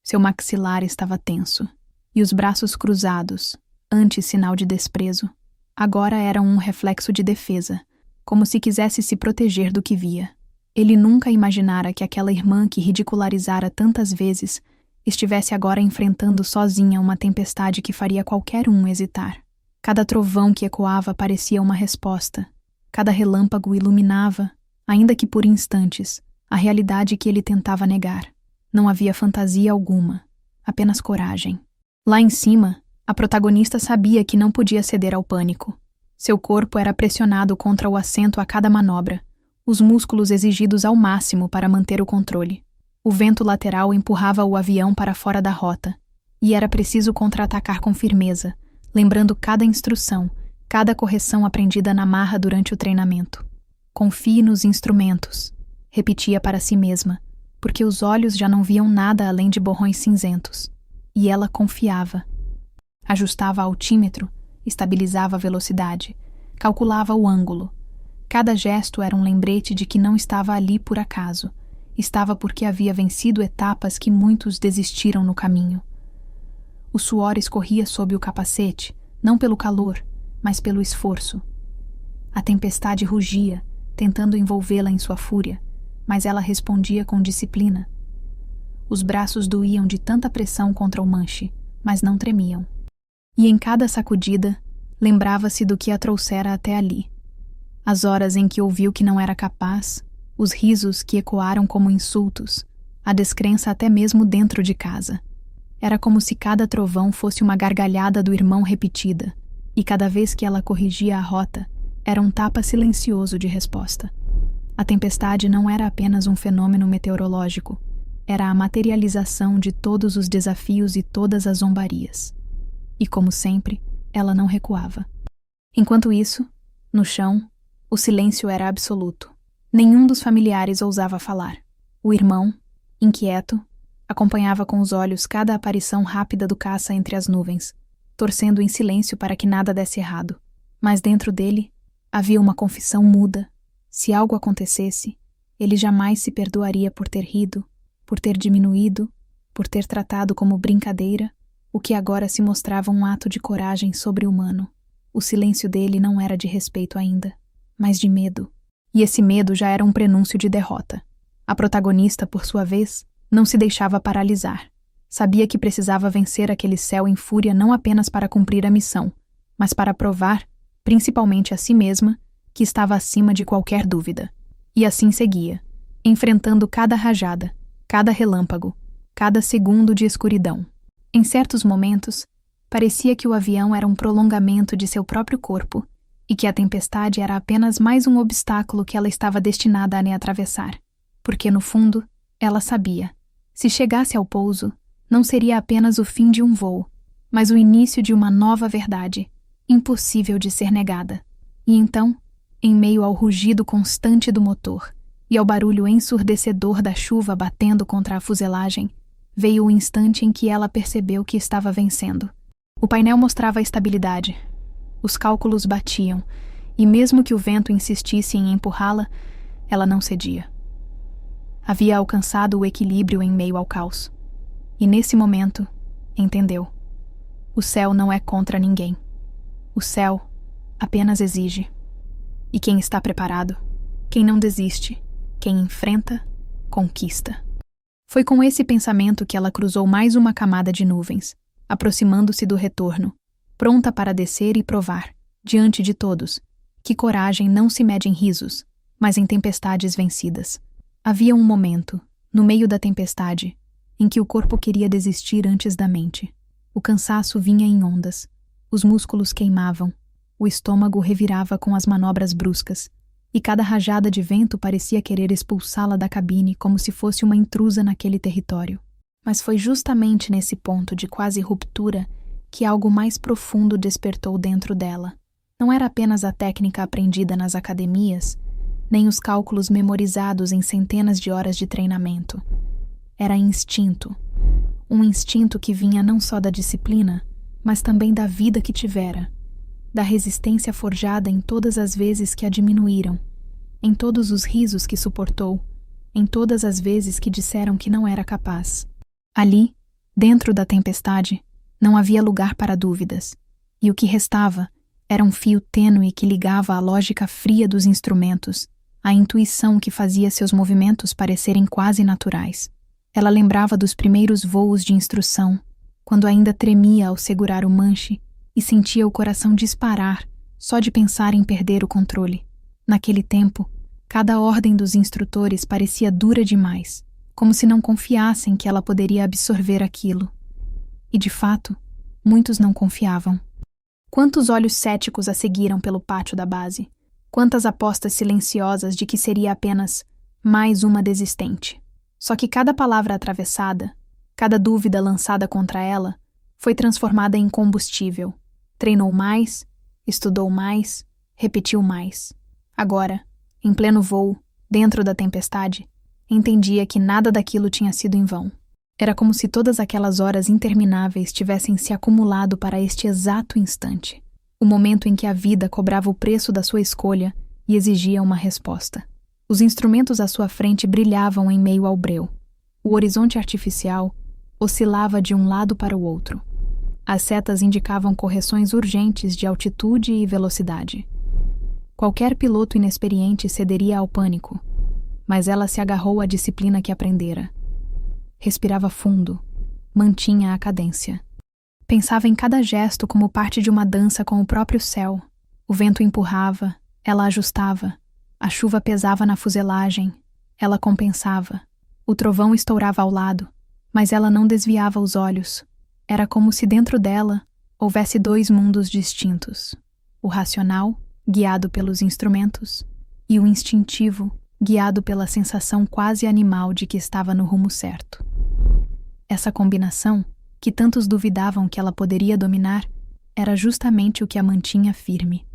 Seu maxilar estava tenso, e os braços cruzados, antes sinal de desprezo, agora eram um reflexo de defesa, como se quisesse se proteger do que via. Ele nunca imaginara que aquela irmã que ridicularizara tantas vezes estivesse agora enfrentando sozinha uma tempestade que faria qualquer um hesitar. Cada trovão que ecoava parecia uma resposta. Cada relâmpago iluminava, ainda que por instantes, a realidade que ele tentava negar. Não havia fantasia alguma, apenas coragem. Lá em cima, a protagonista sabia que não podia ceder ao pânico. Seu corpo era pressionado contra o assento a cada manobra, os músculos exigidos ao máximo para manter o controle. O vento lateral empurrava o avião para fora da rota, e era preciso contra-atacar com firmeza, lembrando cada instrução, cada correção aprendida na marra durante o treinamento. Confie nos instrumentos, repetia para si mesma, porque os olhos já não viam nada além de borrões cinzentos. E ela confiava. Ajustava altímetro, estabilizava a velocidade, calculava o ângulo. Cada gesto era um lembrete de que não estava ali por acaso. Estava porque havia vencido etapas que muitos desistiram no caminho. O suor escorria sob o capacete, não pelo calor, mas pelo esforço. A tempestade rugia, tentando envolvê-la em sua fúria, mas ela respondia com disciplina. Os braços doíam de tanta pressão contra o manche, mas não tremiam. E em cada sacudida, lembrava-se do que a trouxera até ali. As horas em que ouviu que não era capaz, os risos que ecoaram como insultos, a descrença até mesmo dentro de casa. Era como se cada trovão fosse uma gargalhada do irmão repetida, e cada vez que ela corrigia a rota, era um tapa silencioso de resposta. A tempestade não era apenas um fenômeno meteorológico, era a materialização de todos os desafios e todas as zombarias. E, como sempre, ela não recuava. Enquanto isso, no chão, o silêncio era absoluto. Nenhum dos familiares ousava falar. O irmão, inquieto, acompanhava com os olhos cada aparição rápida do caça entre as nuvens, torcendo em silêncio para que nada desse errado. Mas dentro dele havia uma confissão muda. Se algo acontecesse, ele jamais se perdoaria por ter rido, por ter diminuído, por ter tratado como brincadeira o que agora se mostrava um ato de coragem sobre-humano. O silêncio dele não era de respeito ainda, mas de medo. E esse medo já era um prenúncio de derrota. A protagonista, por sua vez, não se deixava paralisar. Sabia que precisava vencer aquele céu em fúria não apenas para cumprir a missão, mas para provar, principalmente a si mesma, que estava acima de qualquer dúvida. E assim seguia, enfrentando cada rajada, cada relâmpago, cada segundo de escuridão. Em certos momentos, parecia que o avião era um prolongamento de seu próprio corpo e que a tempestade era apenas mais um obstáculo que ela estava destinada a ne atravessar. Porque, no fundo, ela sabia. Se chegasse ao pouso, não seria apenas o fim de um voo, mas o início de uma nova verdade, impossível de ser negada. E então, em meio ao rugido constante do motor e ao barulho ensurdecedor da chuva batendo contra a fuselagem, veio o instante em que ela percebeu que estava vencendo. O painel mostrava a estabilidade. Os cálculos batiam, e mesmo que o vento insistisse em empurrá-la, ela não cedia. Havia alcançado o equilíbrio em meio ao caos. E nesse momento, entendeu. O céu não é contra ninguém. O céu apenas exige. E quem está preparado, quem não desiste, quem enfrenta, conquista. Foi com esse pensamento que ela cruzou mais uma camada de nuvens, aproximando-se do retorno, pronta para descer e provar, diante de todos, que coragem não se mede em risos, mas em tempestades vencidas. Havia um momento, no meio da tempestade, em que o corpo queria desistir antes da mente. O cansaço vinha em ondas, os músculos queimavam, o estômago revirava com as manobras bruscas, e cada rajada de vento parecia querer expulsá-la da cabine como se fosse uma intrusa naquele território. Mas foi justamente nesse ponto de quase ruptura que algo mais profundo despertou dentro dela. Não era apenas a técnica aprendida nas academias, nem os cálculos memorizados em centenas de horas de treinamento. Era instinto. Um instinto que vinha não só da disciplina, mas também da vida que tivera, da resistência forjada em todas as vezes que a diminuíram, em todos os risos que suportou, em todas as vezes que disseram que não era capaz. Ali, dentro da tempestade, não havia lugar para dúvidas, e o que restava era um fio tênue que ligava a lógica fria dos instrumentos, a intuição que fazia seus movimentos parecerem quase naturais. Ela lembrava dos primeiros voos de instrução, quando ainda tremia ao segurar o manche e sentia o coração disparar só de pensar em perder o controle. Naquele tempo, cada ordem dos instrutores parecia dura demais, como se não confiassem que ela poderia absorver aquilo. E, de fato, muitos não confiavam. Quantos olhos céticos a seguiram pelo pátio da base? Quantas apostas silenciosas de que seria apenas mais uma desistente? Só que cada palavra atravessada, cada dúvida lançada contra ela, foi transformada em combustível. Treinou mais, estudou mais, repetiu mais. Agora, em pleno voo, dentro da tempestade, entendia que nada daquilo tinha sido em vão. Era como se todas aquelas horas intermináveis tivessem se acumulado para este exato instante, o momento em que a vida cobrava o preço da sua escolha e exigia uma resposta. Os instrumentos à sua frente brilhavam em meio ao breu. O horizonte artificial oscilava de um lado para o outro. As setas indicavam correções urgentes de altitude e velocidade. Qualquer piloto inexperiente cederia ao pânico, mas ela se agarrou à disciplina que aprendera. Respirava fundo, mantinha a cadência. Pensava em cada gesto como parte de uma dança com o próprio céu. O vento empurrava, ela ajustava. A chuva pesava na fuselagem, ela compensava. O trovão estourava ao lado, mas ela não desviava os olhos. Era como se dentro dela houvesse dois mundos distintos. O racional, guiado pelos instrumentos, e o instintivo, guiado pela sensação quase animal de que estava no rumo certo. Essa combinação, que tantos duvidavam que ela poderia dominar, era justamente o que a mantinha firme.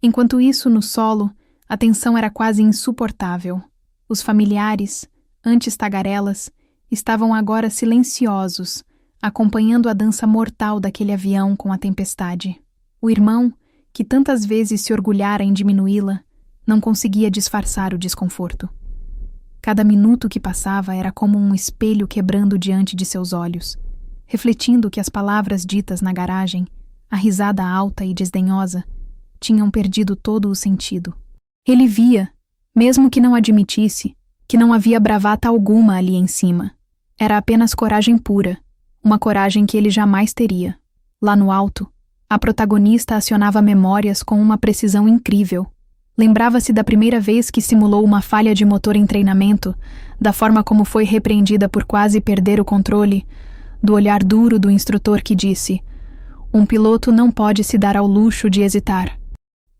Enquanto isso, no solo, a tensão era quase insuportável. Os familiares, antes tagarelas, estavam agora silenciosos, acompanhando a dança mortal daquele avião com a tempestade. O irmão, que tantas vezes se orgulhara em diminuí-la, não conseguia disfarçar o desconforto. Cada minuto que passava era como um espelho quebrando diante de seus olhos, refletindo que as palavras ditas na garagem, a risada alta e desdenhosa, tinham perdido todo o sentido. Ele via, mesmo que não admitisse, que não havia bravata alguma ali em cima. Era apenas coragem pura, uma coragem que ele jamais teria. Lá no alto, a protagonista acionava memórias com uma precisão incrível. Lembrava-se da primeira vez que simulou uma falha de motor em treinamento, da forma como foi repreendida por quase perder o controle, do olhar duro do instrutor que disse: "Um piloto não pode se dar ao luxo de hesitar."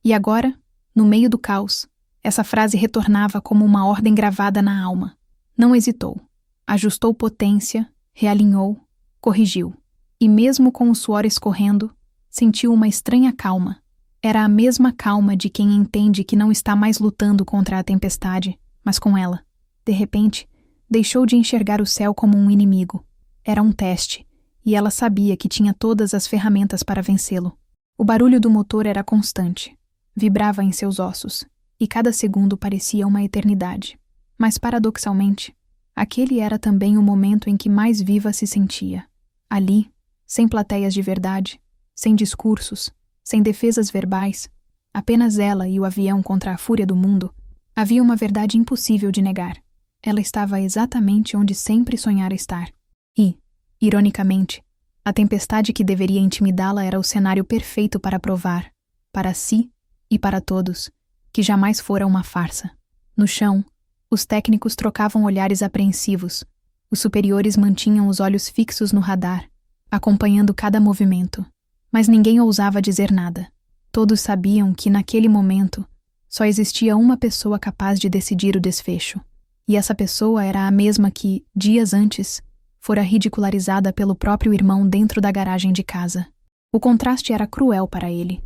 E agora, no meio do caos, essa frase retornava como uma ordem gravada na alma. Não hesitou. Ajustou potência, realinhou, corrigiu. E mesmo com o suor escorrendo, sentiu uma estranha calma. Era a mesma calma de quem entende que não está mais lutando contra a tempestade, mas com ela. De repente, deixou de enxergar o céu como um inimigo. Era um teste, e ela sabia que tinha todas as ferramentas para vencê-lo. O barulho do motor era constante. Vibrava em seus ossos, e cada segundo parecia uma eternidade. Mas, paradoxalmente, aquele era também o momento em que mais viva se sentia. Ali, sem plateias de verdade, sem discursos, sem defesas verbais, apenas ela e o avião contra a fúria do mundo, havia uma verdade impossível de negar. Ela estava exatamente onde sempre sonhara estar. E, ironicamente, a tempestade que deveria intimidá-la era o cenário perfeito para provar, para si e para todos, que jamais fora uma farsa. No chão, os técnicos trocavam olhares apreensivos. Os superiores mantinham os olhos fixos no radar, acompanhando cada movimento. Mas ninguém ousava dizer nada. Todos sabiam que, naquele momento, só existia uma pessoa capaz de decidir o desfecho. E essa pessoa era a mesma que, dias antes, fora ridicularizada pelo próprio irmão dentro da garagem de casa. O contraste era cruel para ele,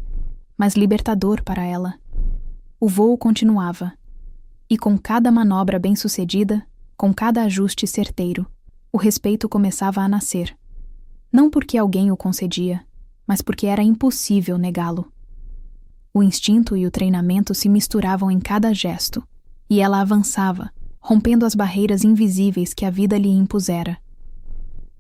mas libertador para ela. O voo continuava. E com cada manobra bem-sucedida, com cada ajuste certeiro, o respeito começava a nascer. Não porque alguém o concedia, mas porque era impossível negá-lo. O instinto e o treinamento se misturavam em cada gesto, e ela avançava, rompendo as barreiras invisíveis que a vida lhe impusera.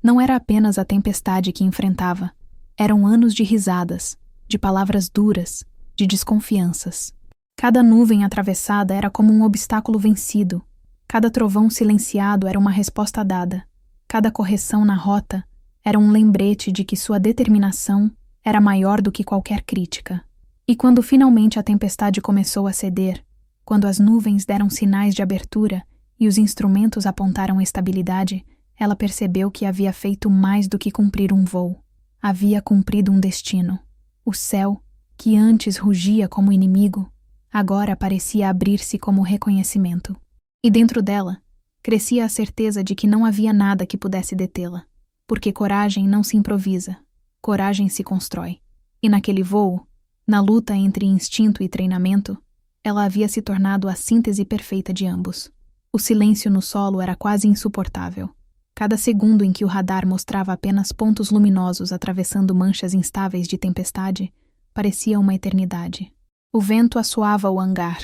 Não era apenas a tempestade que enfrentava, eram anos de risadas, de palavras duras, de desconfianças. Cada nuvem atravessada era como um obstáculo vencido, cada trovão silenciado era uma resposta dada, cada correção na rota era um lembrete de que sua determinação era maior do que qualquer crítica. E quando finalmente a tempestade começou a ceder, quando as nuvens deram sinais de abertura e os instrumentos apontaram estabilidade, ela percebeu que havia feito mais do que cumprir um voo. Havia cumprido um destino. O céu, que antes rugia como inimigo, agora parecia abrir-se como reconhecimento. E dentro dela, crescia a certeza de que não havia nada que pudesse detê-la. Porque coragem não se improvisa, coragem se constrói. E naquele voo, na luta entre instinto e treinamento, ela havia se tornado a síntese perfeita de ambos. O silêncio no solo era quase insuportável. Cada segundo em que o radar mostrava apenas pontos luminosos atravessando manchas instáveis de tempestade parecia uma eternidade. O vento assoava o hangar.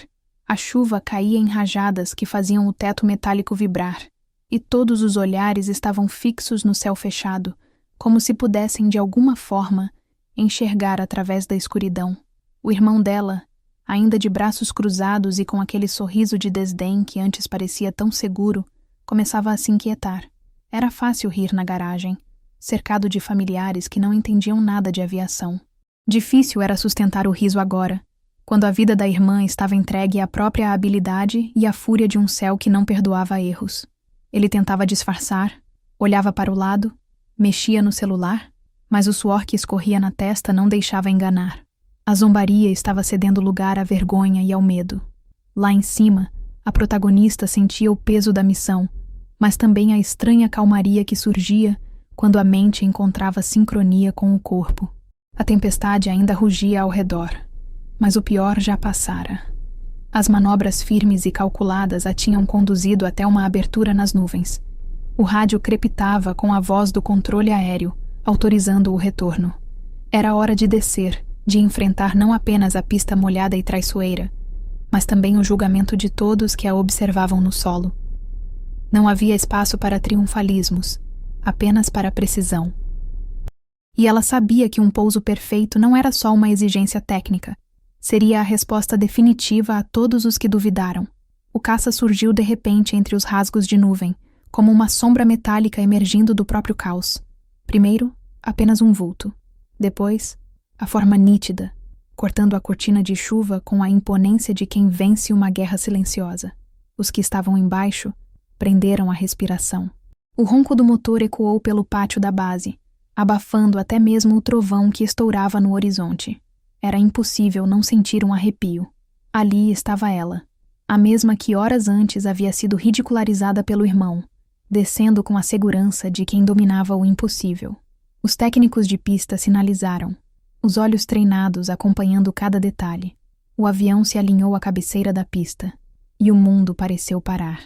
A chuva caía em rajadas que faziam o teto metálico vibrar, e todos os olhares estavam fixos no céu fechado, como se pudessem, de alguma forma, enxergar através da escuridão. O irmão dela, ainda de braços cruzados e com aquele sorriso de desdém que antes parecia tão seguro, começava a se inquietar. Era fácil rir na garagem, cercado de familiares que não entendiam nada de aviação. Difícil era sustentar o riso agora, quando a vida da irmã estava entregue à própria habilidade e à fúria de um céu que não perdoava erros. Ele tentava disfarçar, olhava para o lado, mexia no celular, mas o suor que escorria na testa não deixava enganar. A zombaria estava cedendo lugar à vergonha e ao medo. Lá em cima, a protagonista sentia o peso da missão, mas também a estranha calmaria que surgia quando a mente encontrava sincronia com o corpo. A tempestade ainda rugia ao redor, mas o pior já passara. As manobras firmes e calculadas a tinham conduzido até uma abertura nas nuvens. O rádio crepitava com a voz do controle aéreo, autorizando o retorno. Era hora de descer, de enfrentar não apenas a pista molhada e traiçoeira, mas também o julgamento de todos que a observavam no solo. Não havia espaço para triunfalismos, apenas para precisão. E ela sabia que um pouso perfeito não era só uma exigência técnica, seria a resposta definitiva a todos os que duvidaram. O caça surgiu de repente entre os rasgos de nuvem, como uma sombra metálica emergindo do próprio caos. Primeiro, apenas um vulto. Depois, a forma nítida, cortando a cortina de chuva com a imponência de quem vence uma guerra silenciosa. Os que estavam embaixo prenderam a respiração. O ronco do motor ecoou pelo pátio da base, abafando até mesmo o trovão que estourava no horizonte. Era impossível não sentir um arrepio. Ali estava ela, a mesma que horas antes havia sido ridicularizada pelo irmão, descendo com a segurança de quem dominava o impossível. Os técnicos de pista sinalizaram, os olhos treinados acompanhando cada detalhe. O avião se alinhou à cabeceira da pista, e o mundo pareceu parar.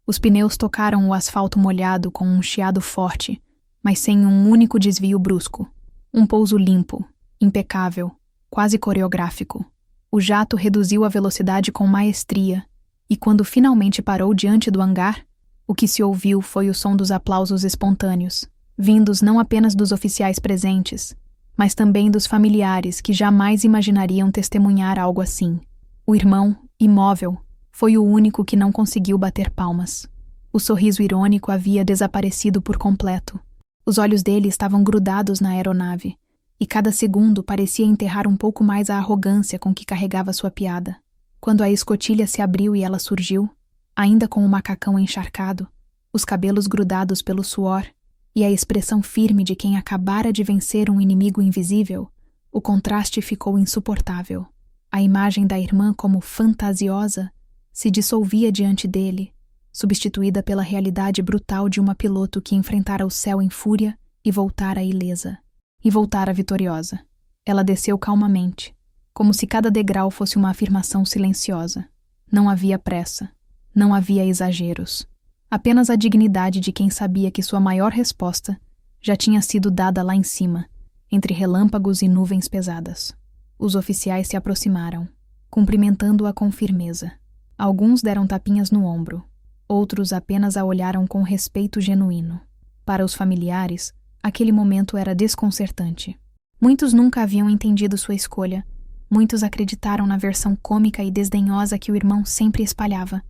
Os pneus tocaram o asfalto molhado com um chiado forte, mas sem um único desvio brusco. Um pouso limpo, impecável, quase coreográfico. O jato reduziu a velocidade com maestria, e quando finalmente parou diante do hangar, o que se ouviu foi o som dos aplausos espontâneos, vindos não apenas dos oficiais presentes, mas também dos familiares que jamais imaginariam testemunhar algo assim. O irmão, imóvel, foi o único que não conseguiu bater palmas. O sorriso irônico havia desaparecido por completo. Os olhos dele estavam grudados na aeronave, e cada segundo parecia enterrar um pouco mais a arrogância com que carregava sua piada. Quando a escotilha se abriu e ela surgiu, ainda com o macacão encharcado, os cabelos grudados pelo suor e a expressão firme de quem acabara de vencer um inimigo invisível, o contraste ficou insuportável. A imagem da irmã como fantasiosa se dissolvia diante dele, substituída pela realidade brutal de uma piloto que enfrentara o céu em fúria e voltara ilesa. E voltara vitoriosa. Ela desceu calmamente, como se cada degrau fosse uma afirmação silenciosa. Não havia pressa, não havia exageros. Apenas a dignidade de quem sabia que sua maior resposta já tinha sido dada lá em cima, entre relâmpagos e nuvens pesadas. Os oficiais se aproximaram, cumprimentando-a com firmeza. Alguns deram tapinhas no ombro, outros apenas a olharam com respeito genuíno. Para os familiares, aquele momento era desconcertante. Muitos nunca haviam entendido sua escolha. Muitos acreditaram na versão cômica e desdenhosa que o irmão sempre espalhava.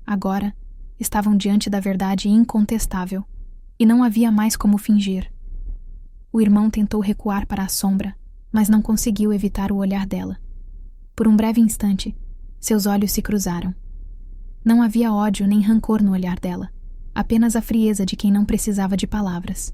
Agora, estavam diante da verdade incontestável, e não havia mais como fingir. O irmão tentou recuar para a sombra, mas não conseguiu evitar o olhar dela. Por um breve instante, seus olhos se cruzaram. Não havia ódio nem rancor no olhar dela, apenas a frieza de quem não precisava de palavras.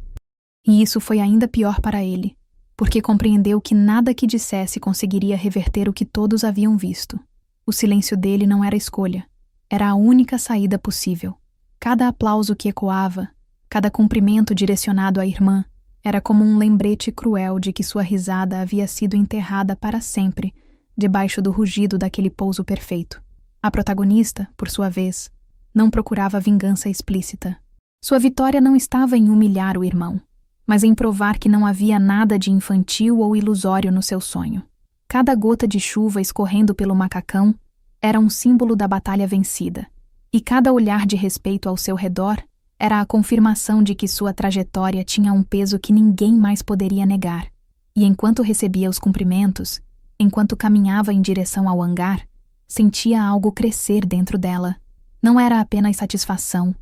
E isso foi ainda pior para ele, porque compreendeu que nada que dissesse conseguiria reverter o que todos haviam visto. O silêncio dele não era escolha, era a única saída possível. Cada aplauso que ecoava, cada cumprimento direcionado à irmã, era como um lembrete cruel de que sua risada havia sido enterrada para sempre, debaixo do rugido daquele pouso perfeito. A protagonista, por sua vez, não procurava vingança explícita. Sua vitória não estava em humilhar o irmão, mas em provar que não havia nada de infantil ou ilusório no seu sonho. Cada gota de chuva escorrendo pelo macacão era um símbolo da batalha vencida, e cada olhar de respeito ao seu redor era a confirmação de que sua trajetória tinha um peso que ninguém mais poderia negar. E enquanto recebia os cumprimentos, enquanto caminhava em direção ao hangar, sentia algo crescer dentro dela. Não era apenas satisfação,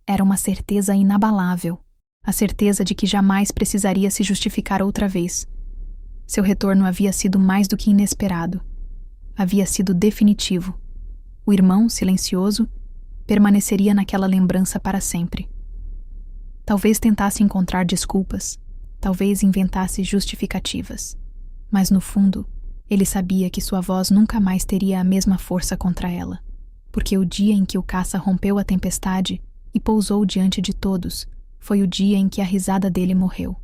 era uma certeza inabalável. A certeza de que jamais precisaria se justificar outra vez. Seu retorno havia sido mais do que inesperado. Havia sido definitivo. O irmão, silencioso, permaneceria naquela lembrança para sempre. Talvez tentasse encontrar desculpas, talvez inventasse justificativas. Mas no fundo, ele sabia que sua voz nunca mais teria a mesma força contra ela, porque o dia em que o caça rompeu a tempestade e pousou diante de todos, foi o dia em que a risada dele morreu.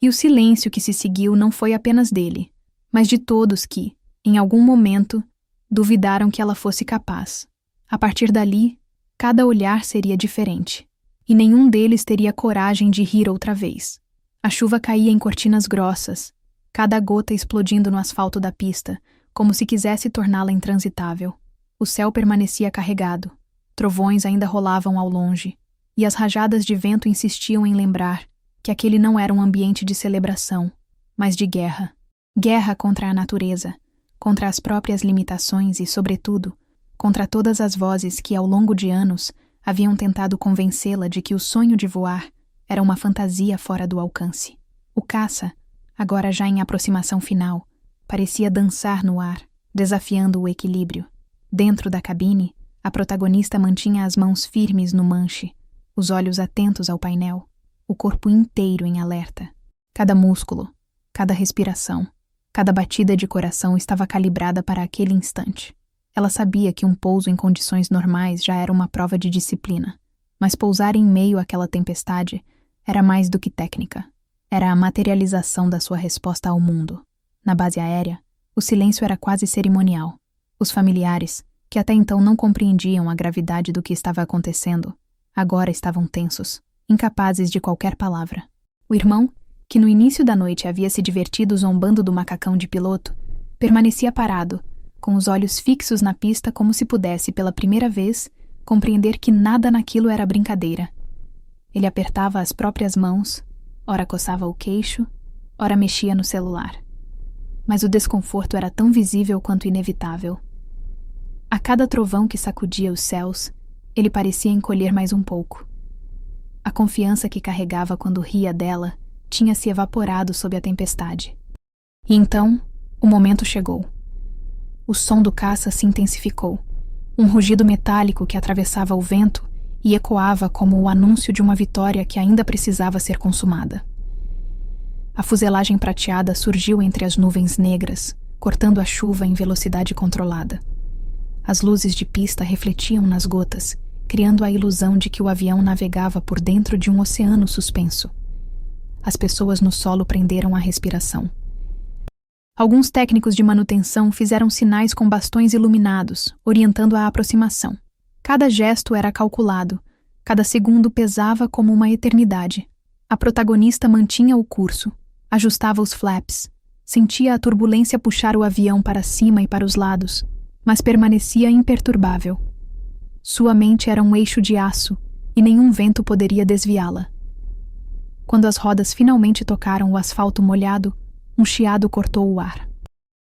E o silêncio que se seguiu não foi apenas dele, mas de todos que, em algum momento, duvidaram que ela fosse capaz. A partir dali, cada olhar seria diferente, e nenhum deles teria coragem de rir outra vez. A chuva caía em cortinas grossas, cada gota explodindo no asfalto da pista, como se quisesse torná-la intransitável. O céu permanecia carregado, trovões ainda rolavam ao longe, e as rajadas de vento insistiam em lembrar que aquele não era um ambiente de celebração, mas de guerra. Guerra contra a natureza, contra as próprias limitações e, sobretudo, contra todas as vozes que, ao longo de anos, haviam tentado convencê-la de que o sonho de voar era uma fantasia fora do alcance. O caça, agora já em aproximação final, parecia dançar no ar, desafiando o equilíbrio. Dentro da cabine, a protagonista mantinha as mãos firmes no manche, os olhos atentos ao painel, o corpo inteiro em alerta. Cada músculo, cada respiração, cada batida de coração estava calibrada para aquele instante. Ela sabia que um pouso em condições normais já era uma prova de disciplina, mas pousar em meio àquela tempestade era mais do que técnica. Era a materialização da sua resposta ao mundo. Na base aérea, o silêncio era quase cerimonial. Os familiares, que até então não compreendiam a gravidade do que estava acontecendo, agora estavam tensos, incapazes de qualquer palavra. O irmão, que no início da noite havia se divertido zombando do macacão de piloto, permanecia parado, com os olhos fixos na pista como se pudesse, pela primeira vez, compreender que nada naquilo era brincadeira. Ele apertava as próprias mãos, ora coçava o queixo, ora mexia no celular. Mas o desconforto era tão visível quanto inevitável. A cada trovão que sacudia os céus, ele parecia encolher mais um pouco. A confiança que carregava quando ria dela tinha se evaporado sob a tempestade. E então, o momento chegou. O som do caça se intensificou, um rugido metálico que atravessava o vento e ecoava como o anúncio de uma vitória que ainda precisava ser consumada. A fuselagem prateada surgiu entre as nuvens negras, cortando a chuva em velocidade controlada. As luzes de pista refletiam nas gotas, criando a ilusão de que o avião navegava por dentro de um oceano suspenso. As pessoas no solo prenderam a respiração. Alguns técnicos de manutenção fizeram sinais com bastões iluminados, orientando a aproximação. Cada gesto era calculado, cada segundo pesava como uma eternidade. A protagonista mantinha o curso, ajustava os flaps, sentia a turbulência puxar o avião para cima e para os lados, mas permanecia imperturbável. Sua mente era um eixo de aço e nenhum vento poderia desviá-la. Quando as rodas finalmente tocaram o asfalto molhado, um chiado cortou o ar.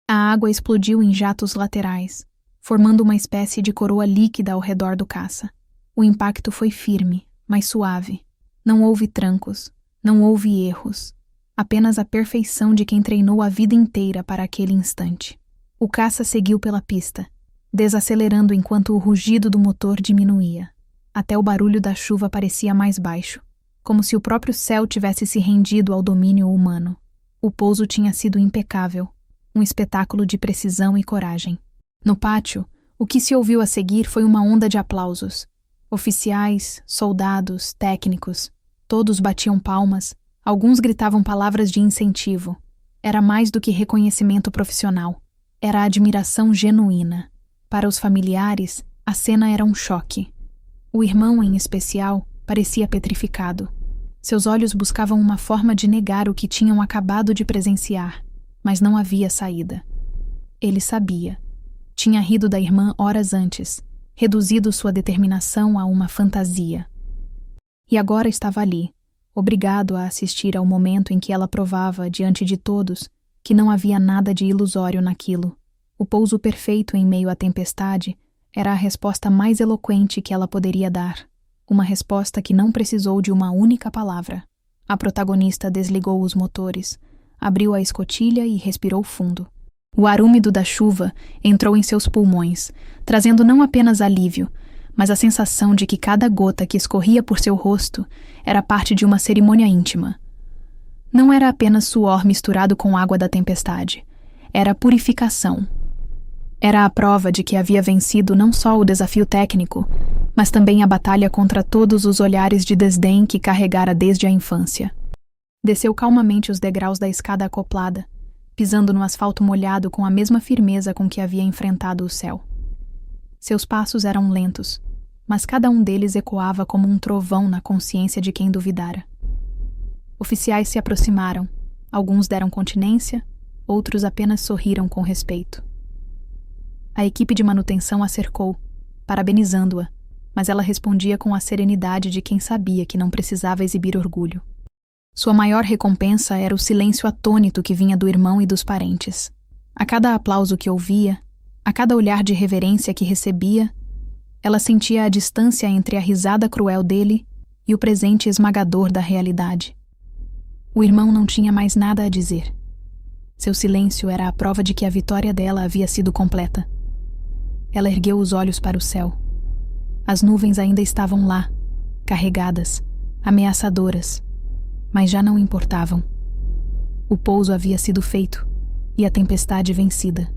A água explodiu em jatos laterais, formando uma espécie de coroa líquida ao redor do caça. O impacto foi firme, mas suave. Não houve trancos, não houve erros. Apenas a perfeição de quem treinou a vida inteira para aquele instante. O caça seguiu pela pista, desacelerando enquanto o rugido do motor diminuía. Até o barulho da chuva parecia mais baixo, como se o próprio céu tivesse se rendido ao domínio humano. O pouso tinha sido impecável, um espetáculo de precisão e coragem. No pátio, o que se ouviu a seguir foi uma onda de aplausos. Oficiais, soldados, técnicos, todos batiam palmas, alguns gritavam palavras de incentivo. Era mais do que reconhecimento profissional. Era admiração genuína. Para os familiares, a cena era um choque. O irmão, em especial, parecia petrificado. Seus olhos buscavam uma forma de negar o que tinham acabado de presenciar, mas não havia saída. Ele sabia. Tinha rido da irmã horas antes, reduzido sua determinação a uma fantasia. E agora estava ali, obrigado a assistir ao momento em que ela provava, diante de todos, que não havia nada de ilusório naquilo. O pouso perfeito em meio à tempestade era a resposta mais eloquente que ela poderia dar. Uma resposta que não precisou de uma única palavra. A protagonista desligou os motores, abriu a escotilha e respirou fundo. O ar úmido da chuva entrou em seus pulmões, trazendo não apenas alívio, mas a sensação de que cada gota que escorria por seu rosto era parte de uma cerimônia íntima. Não era apenas suor misturado com água da tempestade. Era purificação. Era a prova de que havia vencido não só o desafio técnico, mas também a batalha contra todos os olhares de desdém que carregara desde a infância. Desceu calmamente os degraus da escada acoplada, pisando no asfalto molhado com a mesma firmeza com que havia enfrentado o céu. Seus passos eram lentos, mas cada um deles ecoava como um trovão na consciência de quem duvidara. Oficiais se aproximaram, alguns deram continência, outros apenas sorriram com respeito. A equipe de manutenção a cercou, parabenizando-a, mas ela respondia com a serenidade de quem sabia que não precisava exibir orgulho. Sua maior recompensa era o silêncio atônito que vinha do irmão e dos parentes. A cada aplauso que ouvia, a cada olhar de reverência que recebia, ela sentia a distância entre a risada cruel dele e o presente esmagador da realidade. O irmão não tinha mais nada a dizer. Seu silêncio era a prova de que a vitória dela havia sido completa. Ela ergueu os olhos para o céu. As nuvens ainda estavam lá, carregadas, ameaçadoras, mas já não importavam. O pouso havia sido feito e a tempestade vencida.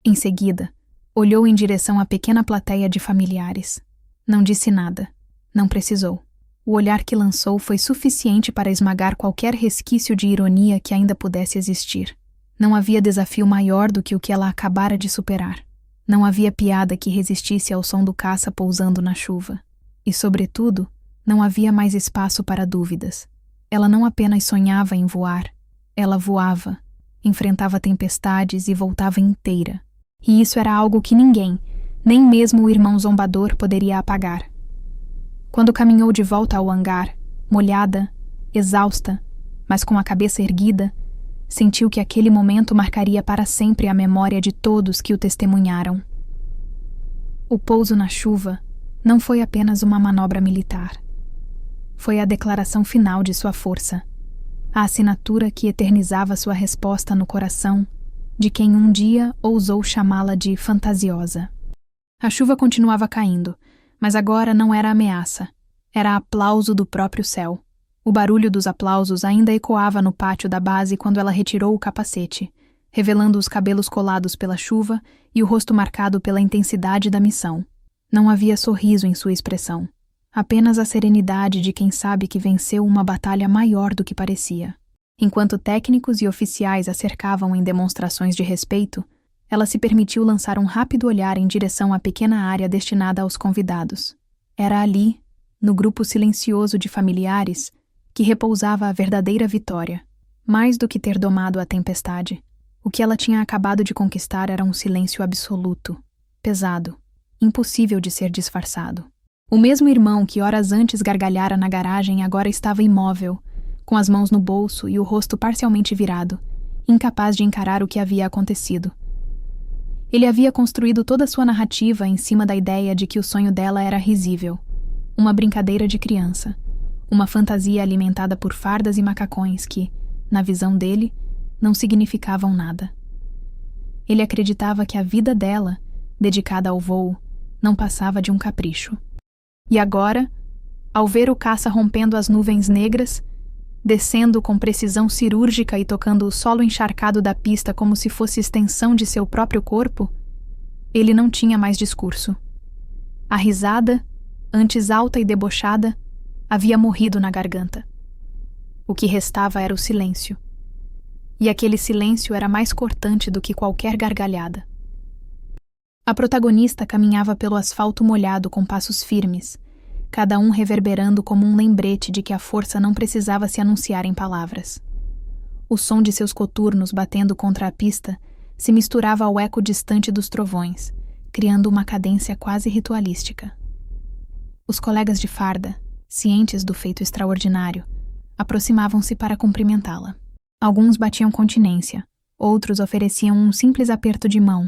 Em seguida, olhou em direção à pequena plateia de familiares. Não disse nada. Não precisou. O olhar que lançou foi suficiente para esmagar qualquer resquício de ironia que ainda pudesse existir. Não havia desafio maior do que o que ela acabara de superar. Não havia piada que resistisse ao som do caça pousando na chuva. E, sobretudo, não havia mais espaço para dúvidas. Ela não apenas sonhava em voar, ela voava, enfrentava tempestades e voltava inteira. E isso era algo que ninguém, nem mesmo o irmão zombador, poderia apagar. Quando caminhou de volta ao hangar, molhada, exausta, mas com a cabeça erguida, Sentiu que aquele momento marcaria para sempre a memória de todos que o testemunharam. O pouso na chuva não foi apenas uma manobra militar. Foi a declaração final de sua força, a assinatura que eternizava sua resposta no coração de quem um dia ousou chamá-la de fantasiosa. A chuva continuava caindo, mas agora não era ameaça, era aplauso do próprio céu. O barulho dos aplausos ainda ecoava no pátio da base quando ela retirou o capacete, revelando os cabelos colados pela chuva e o rosto marcado pela intensidade da missão. Não havia sorriso em sua expressão, apenas a serenidade de quem sabe que venceu uma batalha maior do que parecia. Enquanto técnicos e oficiais a cercavam em demonstrações de respeito, ela se permitiu lançar um rápido olhar em direção à pequena área destinada aos convidados. Era ali, no grupo silencioso de familiares, que repousava a verdadeira vitória. Mais do que ter domado a tempestade, o que ela tinha acabado de conquistar era um silêncio absoluto, pesado, impossível de ser disfarçado. O mesmo irmão que horas antes gargalhara na garagem agora estava imóvel, com as mãos no bolso e o rosto parcialmente virado, incapaz de encarar o que havia acontecido. Ele havia construído toda sua narrativa em cima da ideia de que o sonho dela era risível, uma brincadeira de criança, uma fantasia alimentada por fardas e macacões que, na visão dele, não significavam nada. Ele acreditava que a vida dela, dedicada ao voo, não passava de um capricho. E agora, ao ver o caça rompendo as nuvens negras, descendo com precisão cirúrgica e tocando o solo encharcado da pista como se fosse extensão de seu próprio corpo, ele não tinha mais discurso. A risada, antes alta e debochada, havia morrido na garganta. O que restava era o silêncio. E aquele silêncio era mais cortante do que qualquer gargalhada. A protagonista caminhava pelo asfalto molhado com passos firmes, cada um reverberando como um lembrete de que a força não precisava se anunciar em palavras. O som de seus coturnos batendo contra a pista se misturava ao eco distante dos trovões, criando uma cadência quase ritualística. Os colegas de farda, cientes do feito extraordinário, aproximavam-se para cumprimentá-la. Alguns batiam continência, outros ofereciam um simples aperto de mão,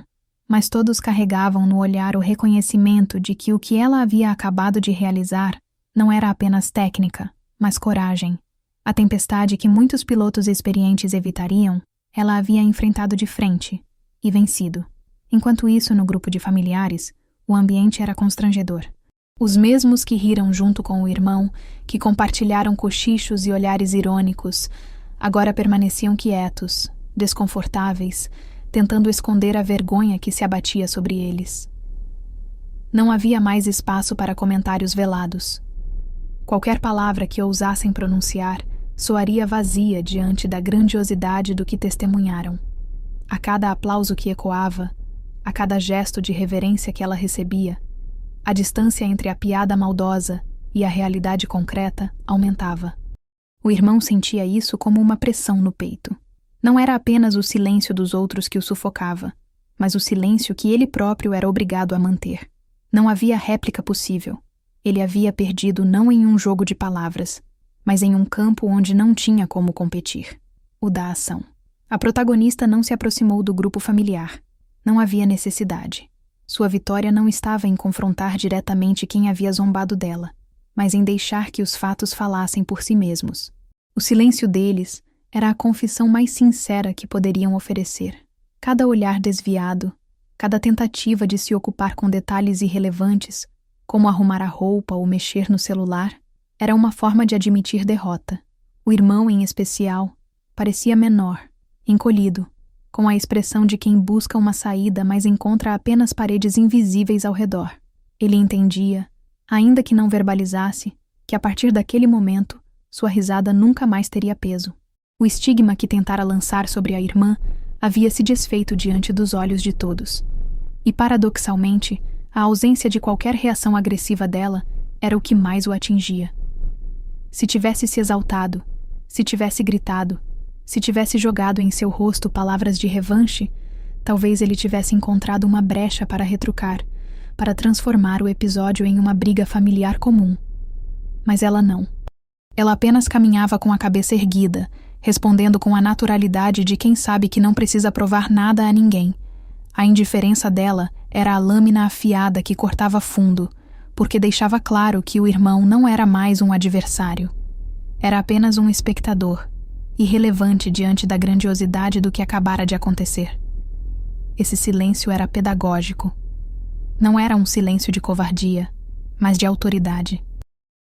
mas todos carregavam no olhar o reconhecimento de que o que ela havia acabado de realizar não era apenas técnica, mas coragem. A tempestade que muitos pilotos experientes evitariam, ela havia enfrentado de frente e vencido. Enquanto isso, no grupo de familiares, o ambiente era constrangedor. Os mesmos que riram junto com o irmão, que compartilharam cochichos e olhares irônicos, agora permaneciam quietos, desconfortáveis, tentando esconder a vergonha que se abatia sobre eles. Não havia mais espaço para comentários velados. Qualquer palavra que ousassem pronunciar soaria vazia diante da grandiosidade do que testemunharam. A cada aplauso que ecoava, a cada gesto de reverência que ela recebia, a distância entre a piada maldosa e a realidade concreta aumentava. O irmão sentia isso como uma pressão no peito. Não era apenas o silêncio dos outros que o sufocava, mas o silêncio que ele próprio era obrigado a manter. Não havia réplica possível. Ele havia perdido não em um jogo de palavras, mas em um campo onde não tinha como competir, o da ação. A protagonista não se aproximou do grupo familiar. Não havia necessidade. Sua vitória não estava em confrontar diretamente quem havia zombado dela, mas em deixar que os fatos falassem por si mesmos. O silêncio deles era a confissão mais sincera que poderiam oferecer. Cada olhar desviado, cada tentativa de se ocupar com detalhes irrelevantes, como arrumar a roupa ou mexer no celular, era uma forma de admitir derrota. O irmão, em especial, parecia menor, encolhido, com a expressão de quem busca uma saída, mas encontra apenas paredes invisíveis ao redor. Ele entendia, ainda que não verbalizasse, que a partir daquele momento, sua risada nunca mais teria peso. O estigma que tentara lançar sobre a irmã havia se desfeito diante dos olhos de todos. E, paradoxalmente, a ausência de qualquer reação agressiva dela era o que mais o atingia. Se tivesse se exaltado, se tivesse gritado, se tivesse jogado em seu rosto palavras de revanche, talvez ele tivesse encontrado uma brecha para retrucar, para transformar o episódio em uma briga familiar comum. Mas ela não. Ela apenas caminhava com a cabeça erguida, respondendo com a naturalidade de quem sabe que não precisa provar nada a ninguém. A indiferença dela era a lâmina afiada que cortava fundo, porque deixava claro que o irmão não era mais um adversário. Era apenas um espectador, irrelevante diante da grandiosidade do que acabara de acontecer. Esse silêncio era pedagógico. Não era um silêncio de covardia, mas de autoridade.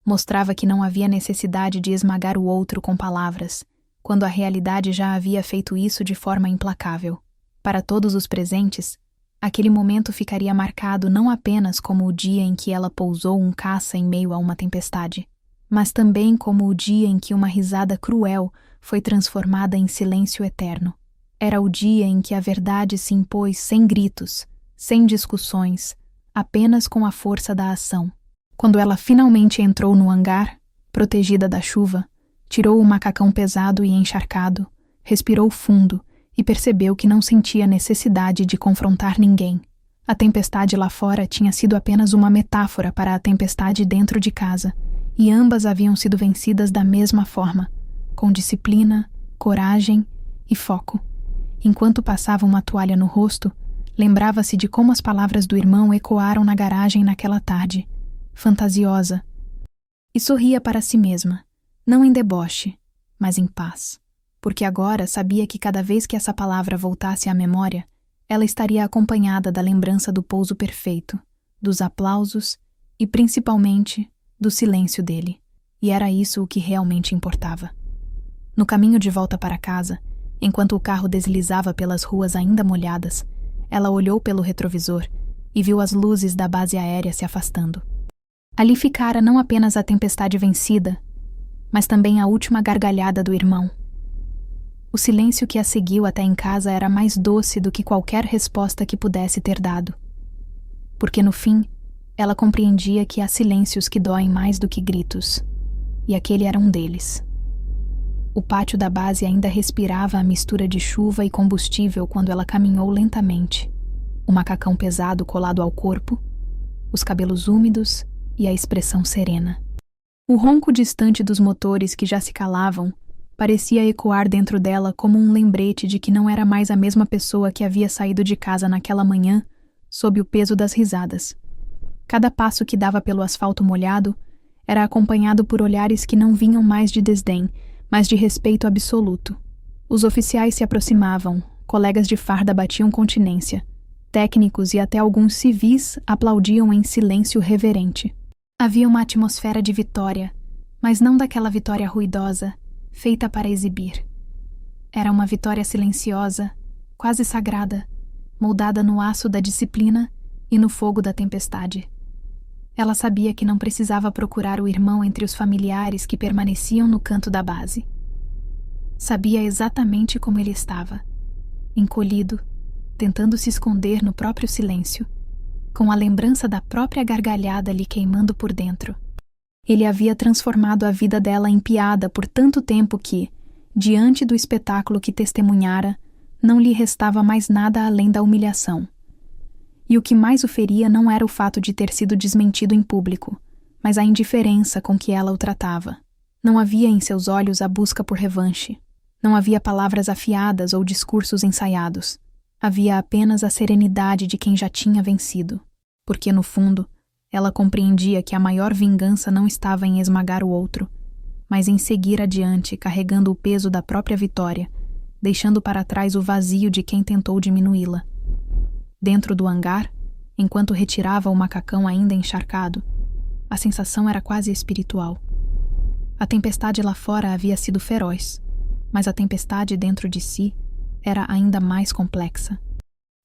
Mostrava que não havia necessidade de esmagar o outro com palavras, quando a realidade já havia feito isso de forma implacável. Para todos os presentes, aquele momento ficaria marcado não apenas como o dia em que ela pousou um caça em meio a uma tempestade, mas também como o dia em que uma risada cruel foi transformada em silêncio eterno. Era o dia em que a verdade se impôs sem gritos, sem discussões, apenas com a força da ação. Quando ela finalmente entrou no hangar, protegida da chuva, tirou o macacão pesado e encharcado, respirou fundo e percebeu que não sentia necessidade de confrontar ninguém. A tempestade lá fora tinha sido apenas uma metáfora para a tempestade dentro de casa, e ambas haviam sido vencidas da mesma forma, com disciplina, coragem e foco. Enquanto passava uma toalha no rosto, lembrava-se de como as palavras do irmão ecoaram na garagem naquela tarde, fantasiosa, e sorria para si mesma, não em deboche, mas em paz, porque agora sabia que cada vez que essa palavra voltasse à memória, ela estaria acompanhada da lembrança do pouso perfeito, dos aplausos e, principalmente, do silêncio dele, e era isso o que realmente importava. No caminho de volta para casa, enquanto o carro deslizava pelas ruas ainda molhadas, ela olhou pelo retrovisor e viu as luzes da base aérea se afastando. Ali ficara não apenas a tempestade vencida, mas também a última gargalhada do irmão. O silêncio que a seguiu até em casa era mais doce do que qualquer resposta que pudesse ter dado. Porque no fim, ela compreendia que há silêncios que doem mais do que gritos, e aquele era um deles. O pátio da base ainda respirava a mistura de chuva e combustível quando ela caminhou lentamente, o macacão pesado colado ao corpo, os cabelos úmidos e a expressão serena. O ronco distante dos motores que já se calavam parecia ecoar dentro dela como um lembrete de que não era mais a mesma pessoa que havia saído de casa naquela manhã sob o peso das risadas. Cada passo que dava pelo asfalto molhado era acompanhado por olhares que não vinham mais de desdém, mas de respeito absoluto. Os oficiais se aproximavam, colegas de farda batiam continência, técnicos e até alguns civis aplaudiam em silêncio reverente. Havia uma atmosfera de vitória, mas não daquela vitória ruidosa, feita para exibir. Era uma vitória silenciosa, quase sagrada, moldada no aço da disciplina e no fogo da tempestade. Ela sabia que não precisava procurar o irmão entre os familiares que permaneciam no canto da base. Sabia exatamente como ele estava, encolhido, tentando se esconder no próprio silêncio, com a lembrança da própria gargalhada lhe queimando por dentro. Ele havia transformado a vida dela em piada por tanto tempo que, diante do espetáculo que testemunhara, não lhe restava mais nada além da humilhação. E o que mais o feria não era o fato de ter sido desmentido em público, mas a indiferença com que ela o tratava. Não havia em seus olhos a busca por revanche. Não havia palavras afiadas ou discursos ensaiados. Havia apenas a serenidade de quem já tinha vencido. Porque, no fundo, ela compreendia que a maior vingança não estava em esmagar o outro, mas em seguir adiante carregando o peso da própria vitória, deixando para trás o vazio de quem tentou diminuí-la. Dentro do hangar, enquanto retirava o macacão ainda encharcado, a sensação era quase espiritual. A tempestade lá fora havia sido feroz, mas a tempestade dentro de si era ainda mais complexa.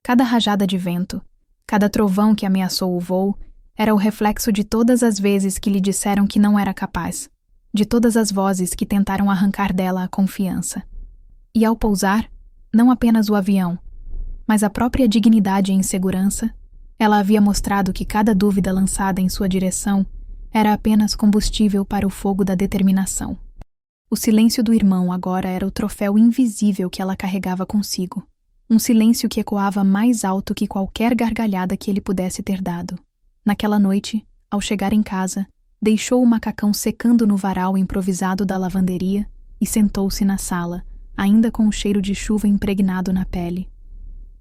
Cada rajada de vento, cada trovão que ameaçou o voo, era o reflexo de todas as vezes que lhe disseram que não era capaz, de todas as vozes que tentaram arrancar dela a confiança. E ao pousar, não apenas o avião, mas a própria dignidade em segurança, ela havia mostrado que cada dúvida lançada em sua direção era apenas combustível para o fogo da determinação. O silêncio do irmão agora era o troféu invisível que ela carregava consigo. Um silêncio que ecoava mais alto que qualquer gargalhada que ele pudesse ter dado. Naquela noite, ao chegar em casa, deixou o macacão secando no varal improvisado da lavanderia e sentou-se na sala, ainda com o cheiro de chuva impregnado na pele.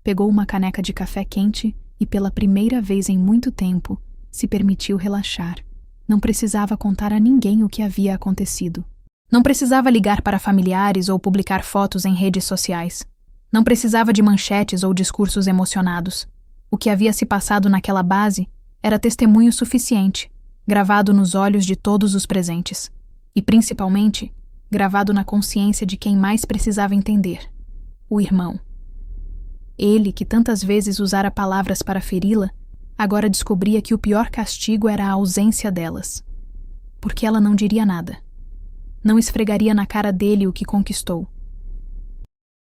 Pegou uma caneca de café quente e, pela primeira vez em muito tempo, se permitiu relaxar. Não precisava contar a ninguém o que havia acontecido. Não precisava ligar para familiares ou publicar fotos em redes sociais. Não precisava de manchetes ou discursos emocionados. O que havia se passado naquela base era testemunho suficiente, gravado nos olhos de todos os presentes. E, principalmente, gravado na consciência de quem mais precisava entender: o irmão. Ele, que tantas vezes usara palavras para feri-la, agora descobria que o pior castigo era a ausência delas. Porque ela não diria nada. Não esfregaria na cara dele o que conquistou.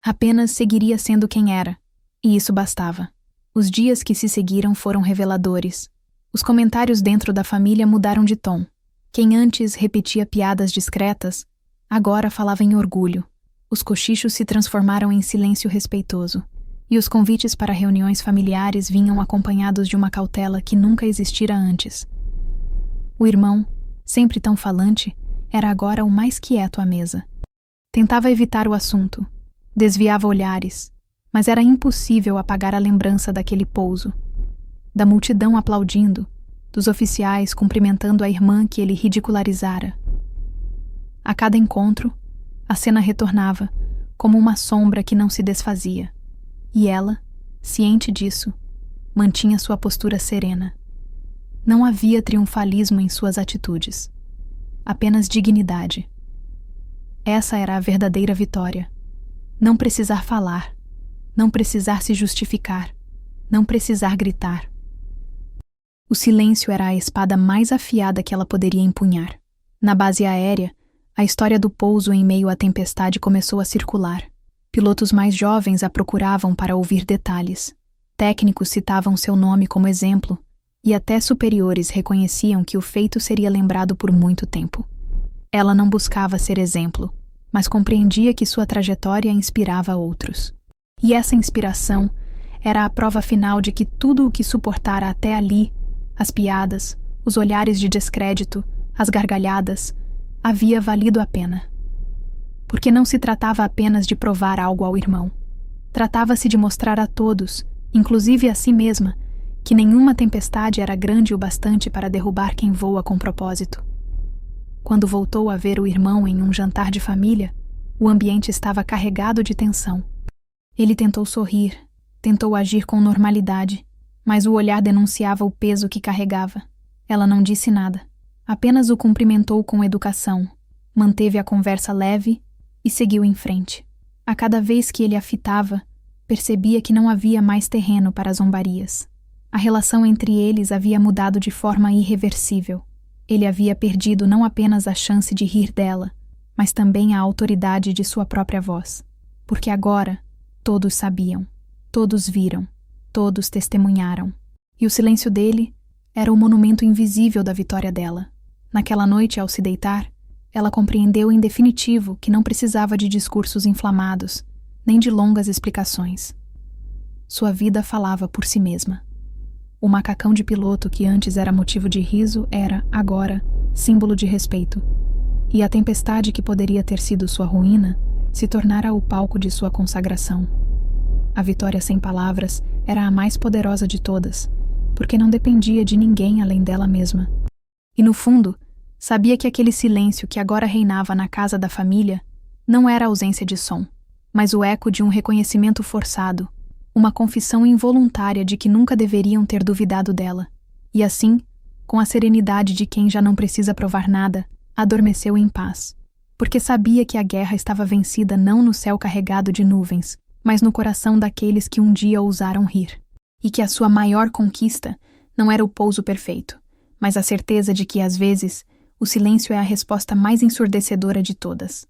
Apenas seguiria sendo quem era, e isso bastava. Os dias que se seguiram foram reveladores. Os comentários dentro da família mudaram de tom. Quem antes repetia piadas discretas, agora falava em orgulho. Os cochichos se transformaram em silêncio respeitoso. E os convites para reuniões familiares vinham acompanhados de uma cautela que nunca existira antes. O irmão, sempre tão falante, era agora o mais quieto à mesa. Tentava evitar o assunto, desviava olhares, mas era impossível apagar a lembrança daquele pouso, da multidão aplaudindo, dos oficiais cumprimentando a irmã que ele ridicularizara. A cada encontro, a cena retornava, como uma sombra que não se desfazia. E ela, ciente disso, mantinha sua postura serena. Não havia triunfalismo em suas atitudes. Apenas dignidade. Essa era a verdadeira vitória. Não precisar falar. Não precisar se justificar. Não precisar gritar. O silêncio era a espada mais afiada que ela poderia empunhar. Na base aérea, a história do pouso em meio à tempestade começou a circular. Pilotos mais jovens a procuravam para ouvir detalhes. Técnicos citavam seu nome como exemplo, e até superiores reconheciam que o feito seria lembrado por muito tempo. Ela não buscava ser exemplo, mas compreendia que sua trajetória inspirava outros. E essa inspiração era a prova final de que tudo o que suportara até ali, as piadas, os olhares de descrédito, as gargalhadas, havia valido a pena. Porque não se tratava apenas de provar algo ao irmão. Tratava-se de mostrar a todos, inclusive a si mesma, que nenhuma tempestade era grande o bastante para derrubar quem voa com propósito. Quando voltou a ver o irmão em um jantar de família, o ambiente estava carregado de tensão. Ele tentou sorrir, tentou agir com normalidade, mas o olhar denunciava o peso que carregava. Ela não disse nada, apenas o cumprimentou com educação, manteve a conversa leve e seguiu em frente. A cada vez que ele a fitava, percebia que não havia mais terreno para zombarias. A relação entre eles havia mudado de forma irreversível. Ele havia perdido não apenas a chance de rir dela, mas também a autoridade de sua própria voz. Porque agora, todos sabiam, todos viram, todos testemunharam. E o silêncio dele era o monumento invisível da vitória dela. Naquela noite, ao se deitar, ela compreendeu em definitivo que não precisava de discursos inflamados, nem de longas explicações. Sua vida falava por si mesma. O macacão de piloto que antes era motivo de riso era, agora, símbolo de respeito. E a tempestade que poderia ter sido sua ruína se tornara o palco de sua consagração. A vitória sem palavras era a mais poderosa de todas, porque não dependia de ninguém além dela mesma. E no fundo, sabia que aquele silêncio que agora reinava na casa da família não era ausência de som, mas o eco de um reconhecimento forçado, uma confissão involuntária de que nunca deveriam ter duvidado dela. E assim, com a serenidade de quem já não precisa provar nada, adormeceu em paz, porque sabia que a guerra estava vencida não no céu carregado de nuvens, mas no coração daqueles que um dia ousaram rir, e que a sua maior conquista não era o pouso perfeito, mas a certeza de que, às vezes, o silêncio é a resposta mais ensurdecedora de todas.